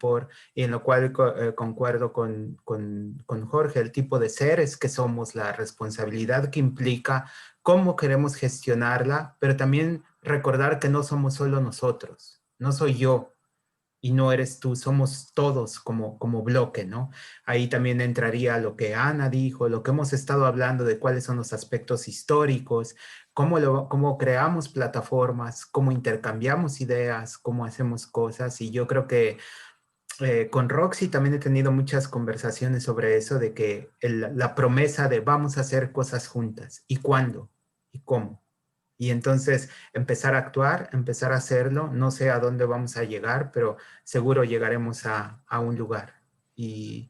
y en lo cual concuerdo con Jorge, el tipo de seres que somos, la responsabilidad que implica, cómo queremos gestionarla, pero también recordar que no somos solo nosotros, no soy yo y no eres tú, somos todos como bloque, ¿no? Ahí también entraría lo que Ana dijo, lo que hemos estado hablando de cuáles son los aspectos históricos, cómo creamos plataformas, cómo intercambiamos ideas, cómo hacemos cosas. Y yo creo que con Roxy también he tenido muchas conversaciones sobre eso, de que la promesa de vamos a hacer cosas juntas, ¿y cuándo? ¿Y cómo? Y entonces empezar a actuar, empezar a hacerlo. No sé a dónde vamos a llegar, pero seguro llegaremos a un lugar. Y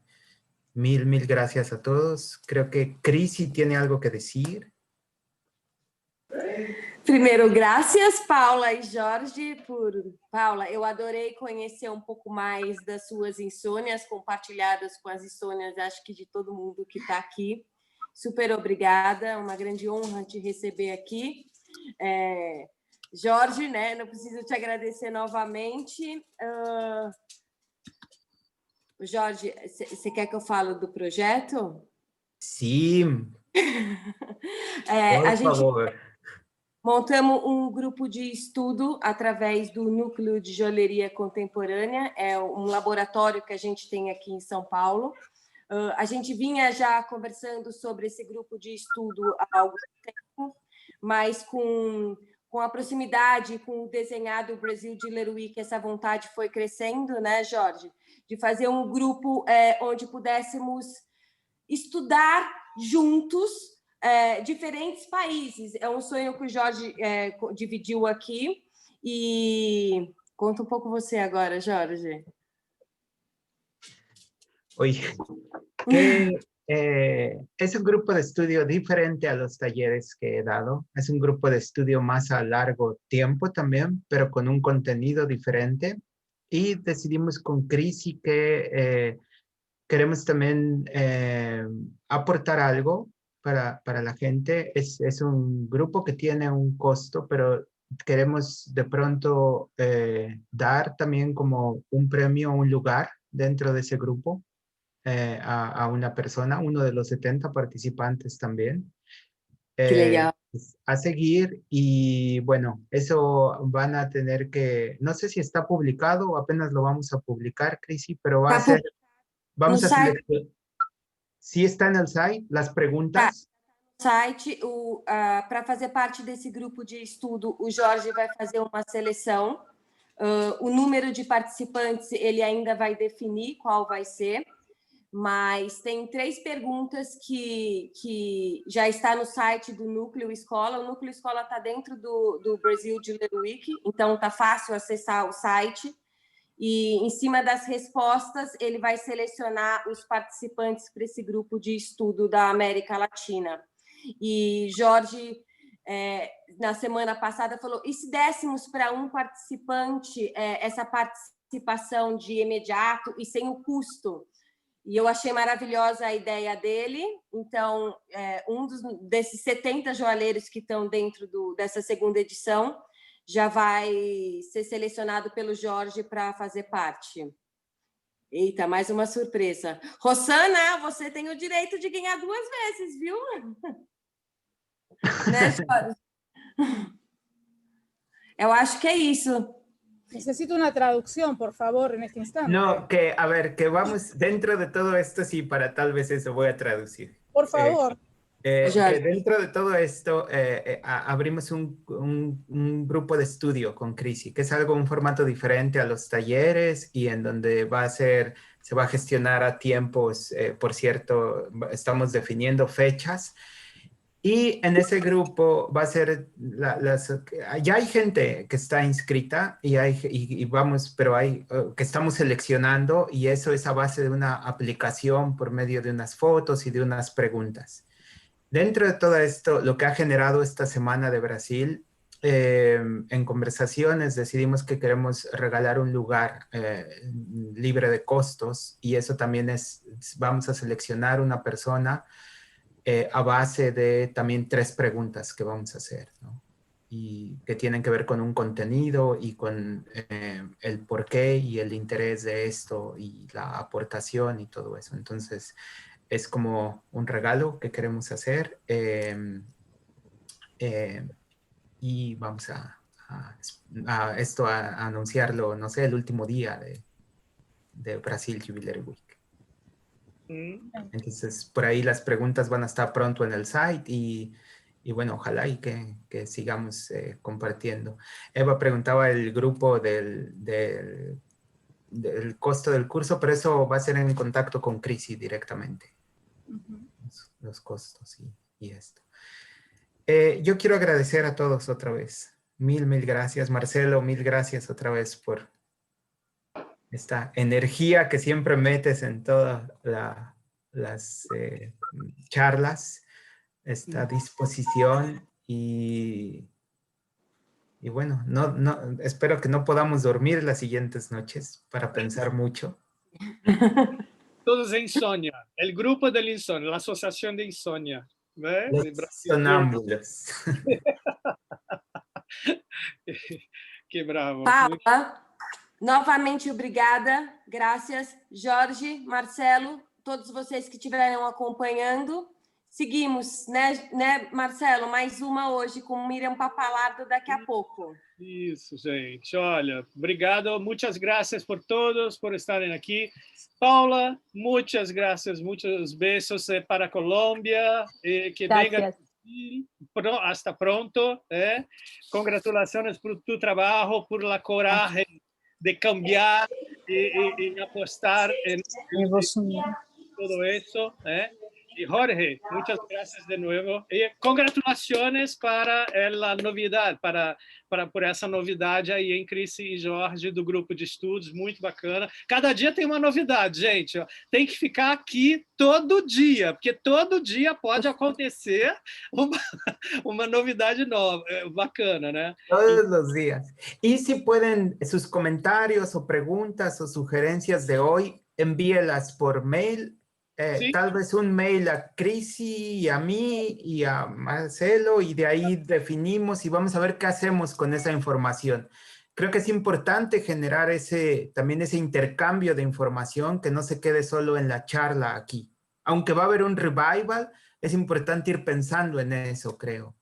mil gracias a todos. Creo que Crisi tiene algo que decir. Primeiro, graças, Paula e Jorge, Paula, eu adorei conhecer um pouco mais das suas insônias, compartilhadas com as insônias, acho que de todo mundo que está aqui. Super obrigada, uma grande honra te receber aqui. Jorge, né? Não preciso te agradecer novamente. Jorge, você quer que eu fale do projeto? Sim. A gente montamos um grupo de estudo através do Núcleo de Joalheria Contemporânea, é um laboratório que a gente tem aqui em São Paulo. A gente vinha já conversando sobre esse grupo de estudo há algum tempo, mas com a proximidade, com o desenhado Brasil de Leroy, que essa vontade foi crescendo, né, Jorge? De fazer um grupo onde pudéssemos estudar juntos diferentes países. É um sonho que o Jorge dividiu aqui. E conta um pouco você agora, Jorge. Oye, es un grupo de estudio diferente a los talleres que he dado. Es un grupo de estudio más a largo tiempo también, pero con un contenido diferente. Y decidimos con Crisi que queremos también aportar algo para la gente. Es un grupo que tiene un costo, pero queremos de pronto dar también como un premio, un lugar dentro de ese grupo. A una persona, uno de los 70 participantes también. A seguir, y bueno, eso van a tener que, no sé si está publicado o apenas lo vamos a publicar, Crisi, pero va a ser, vamos a seleccionar. Si está en el site, las preguntas. Site, para fazer parte desse grupo de estudo, o Jorge vai fazer uma seleção. O número de participantes, ele ainda vai definir qual vai ser. mas tem 3 perguntas que já está no site do Núcleo Escola. O Núcleo Escola está dentro do Brasil Jewelry Week, então está fácil acessar o site. E, em cima das respostas, ele vai selecionar os participantes para esse grupo de estudo da América Latina. E Jorge, na semana passada, falou, e se dessemos para um participante essa participação de imediato e sem o custo? E eu achei maravilhosa a ideia dele. Então, desses 70 joalheiros que estão dentro dessa segunda edição já vai ser selecionado pelo Jorge para fazer parte. Eita, mais uma surpresa. Rosana, você tem o direito de ganhar 2 vezes, viu? Né, Jorge? Eu acho que é isso. Necesito una traducción, por favor, en este instante. No, que a ver, que vamos dentro de todo esto, sí, para tal vez eso voy a traducir. Por favor. Que dentro de todo esto abrimos un grupo de estudio con Crisi, que es un formato diferente a los talleres y en donde se va a gestionar a tiempos, por cierto, estamos definiendo fechas. Y en ese grupo va a ser, ya hay gente que está inscrita pero hay que estamos seleccionando y eso es a base de una aplicación por medio de unas fotos y de unas preguntas. Dentro de todo esto, lo que ha generado esta semana de Brasil, en conversaciones decidimos que queremos regalar un lugar libre de costos y eso también vamos a seleccionar una persona a base de también 3 preguntas que vamos a hacer, ¿no? Y que tienen que ver con un contenido y con el porqué y el interés de esto y la aportación y todo eso. Entonces, es como un regalo que queremos hacer y vamos a anunciarlo, no sé, el último día de Brasil Jewelry Week. Entonces, por ahí las preguntas van a estar pronto en el site y bueno, ojalá y que sigamos compartiendo. Eva preguntaba el grupo del costo del curso, pero eso va a ser en contacto con Crisi directamente. Los costos y esto. Yo quiero agradecer a todos otra vez. Mil gracias. Marcelo, mil gracias otra vez por esta energía que siempre metes en todas las charlas, esta disposición y bueno, espero que no podamos dormir las siguientes noches para pensar mucho. Todos de insomnia, el grupo del insomnio, la asociación de insomnia. Los sonámbulos. Que bravo. Paula, novamente obrigada, graças. Jorge, Marcelo, todos vocês que estiveram acompanhando. Seguimos, né, Marcelo? Mais uma hoje com Miriam Papalardo daqui a pouco. Isso, gente. Olha, obrigado. Muitas graças por todos, por estarem aqui. Paula, muitas graças, muitos besos para Colômbia. Que venga hasta pronto. Congratulações por tu trabalho, por la coragem de cambiar y apostar en todo eso. Y Jorge, muchas gracias de nuevo. Y congratulaciones para la novidade, por essa novidade aí em Crisi e Jorge do grupo de estudos, muito bacana. Cada dia tem uma novidade, gente. Ó. Tem que ficar aqui todo dia, porque todo dia pode acontecer uma novidade nova, bacana, né? Todos los días. Y si pueden, sus comentarios o preguntas o sugerencias de hoy, envíelas por mail. Sí. Tal vez un mail a Crisi y a mí y a Marcelo y de ahí definimos y vamos a ver qué hacemos con esa información. Creo que es importante generar también ese intercambio de información que no se quede solo en la charla aquí. Aunque va a haber un revival, es importante ir pensando en eso, creo.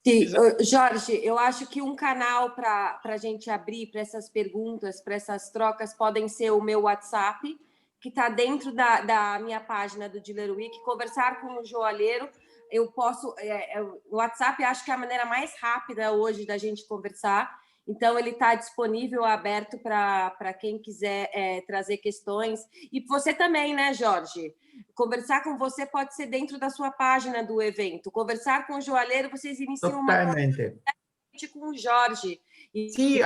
Sim, Jorge, eu acho que canal para a gente abrir para essas perguntas, para essas trocas, podem ser o meu WhatsApp, que está dentro da minha página do Jewelry Week, conversar com o joalheiro. Eu posso... o WhatsApp acho que é a maneira mais rápida hoje da gente conversar. Então, ele está disponível, aberto para quem quiser trazer questões. E você também, né, Jorge? Conversar com você pode ser dentro da sua página do evento. Conversar com o joalheiro, vocês iniciam Totalmente. Com o Jorge. Sí,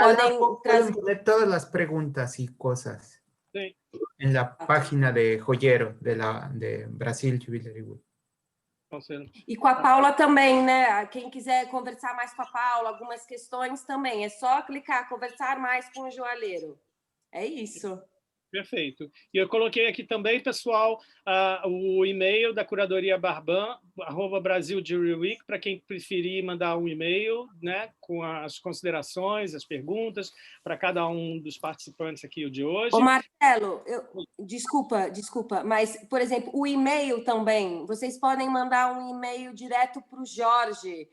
pueden poner todas las preguntas y cosas sí, en la página de joyero de Brasil Jewelry Week. E com a Paula também, né? Quem quiser conversar mais com a Paula, algumas questões também, é só clicar, conversar mais com o joalheiro. É isso. Perfeito. E eu coloquei aqui também, pessoal, o e-mail da Curadoria Barban, @Brasil Jewelry Week, para quem preferir mandar um e-mail, né, com as considerações, as perguntas, para cada um dos participantes aqui de hoje. Ô, Marcelo, desculpa, mas, por exemplo, o e-mail também, vocês podem mandar um e-mail direto para o Jorge,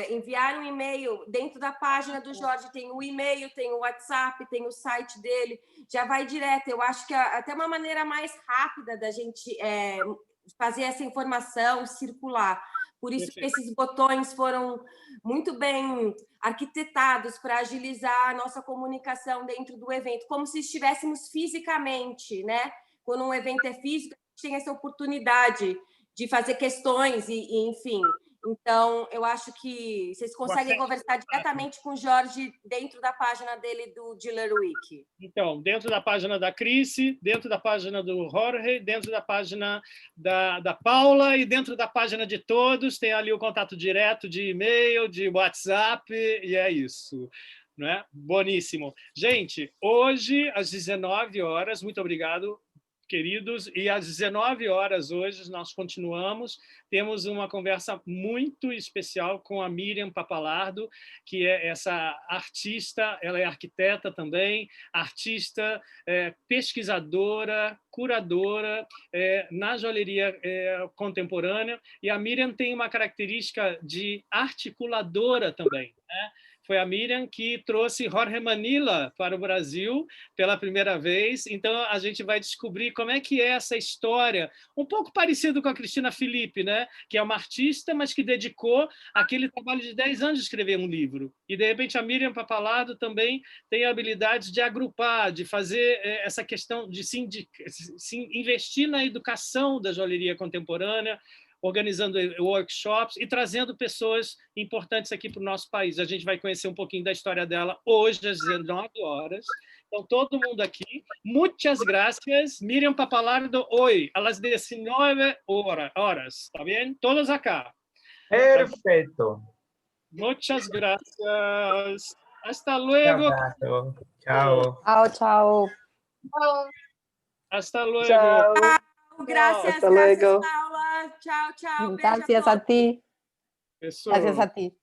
enviar um e-mail dentro da página do Jorge, tem o e-mail, tem o WhatsApp, tem o site dele, já vai direto. Eu acho que é até uma maneira mais rápida da gente fazer essa informação circular. Por isso que esses botões foram muito bem arquitetados para agilizar a nossa comunicação dentro do evento, como se estivéssemos fisicamente, né? Quando um evento é físico, a gente tem essa oportunidade de fazer questões e enfim... Então, eu acho que vocês conseguem conversar diretamente com o Jorge dentro da página dele do Dealer Week. Então, dentro da página da Cris, dentro da página do Jorge, dentro da página da Paula e dentro da página de todos, tem ali o contato direto de e-mail, de WhatsApp, e é isso. Né? Boníssimo. Gente, hoje, às 19 horas, muito obrigado, queridos, e às 19 horas hoje nós continuamos, temos uma conversa muito especial com a Miriam Papalardo, que é essa artista, ela é arquiteta também, artista, pesquisadora, curadora na joalheria contemporânea, e a Miriam tem uma característica de articuladora também, né? Foi a Miriam que trouxe Jorge Manila para o Brasil pela primeira vez. Então, a gente vai descobrir como é que é essa história, um pouco parecido com a Cristina Filipe, né? Que é uma artista, mas que dedicou aquele trabalho de 10 anos de escrever um livro. E, de repente, a Miriam Papalardo também tem a habilidade de agrupar, de fazer essa questão de se investir na educação da joalheria contemporânea, organizando workshops e trazendo pessoas importantes aqui para o nosso país. A gente vai conhecer um pouquinho da história dela hoje, às 19 horas. Então, todo mundo aqui, muitas gracias. Miriam Papalardo, hoy, a las 19 horas, ¿está bien? Todos acá. Perfecto. Muchas gracias. Hasta luego. Chao. Chao. Hasta luego. Chao. Gracias, Hasta luego. Paula. Chao. Gracias a ti. Eso. Gracias a ti.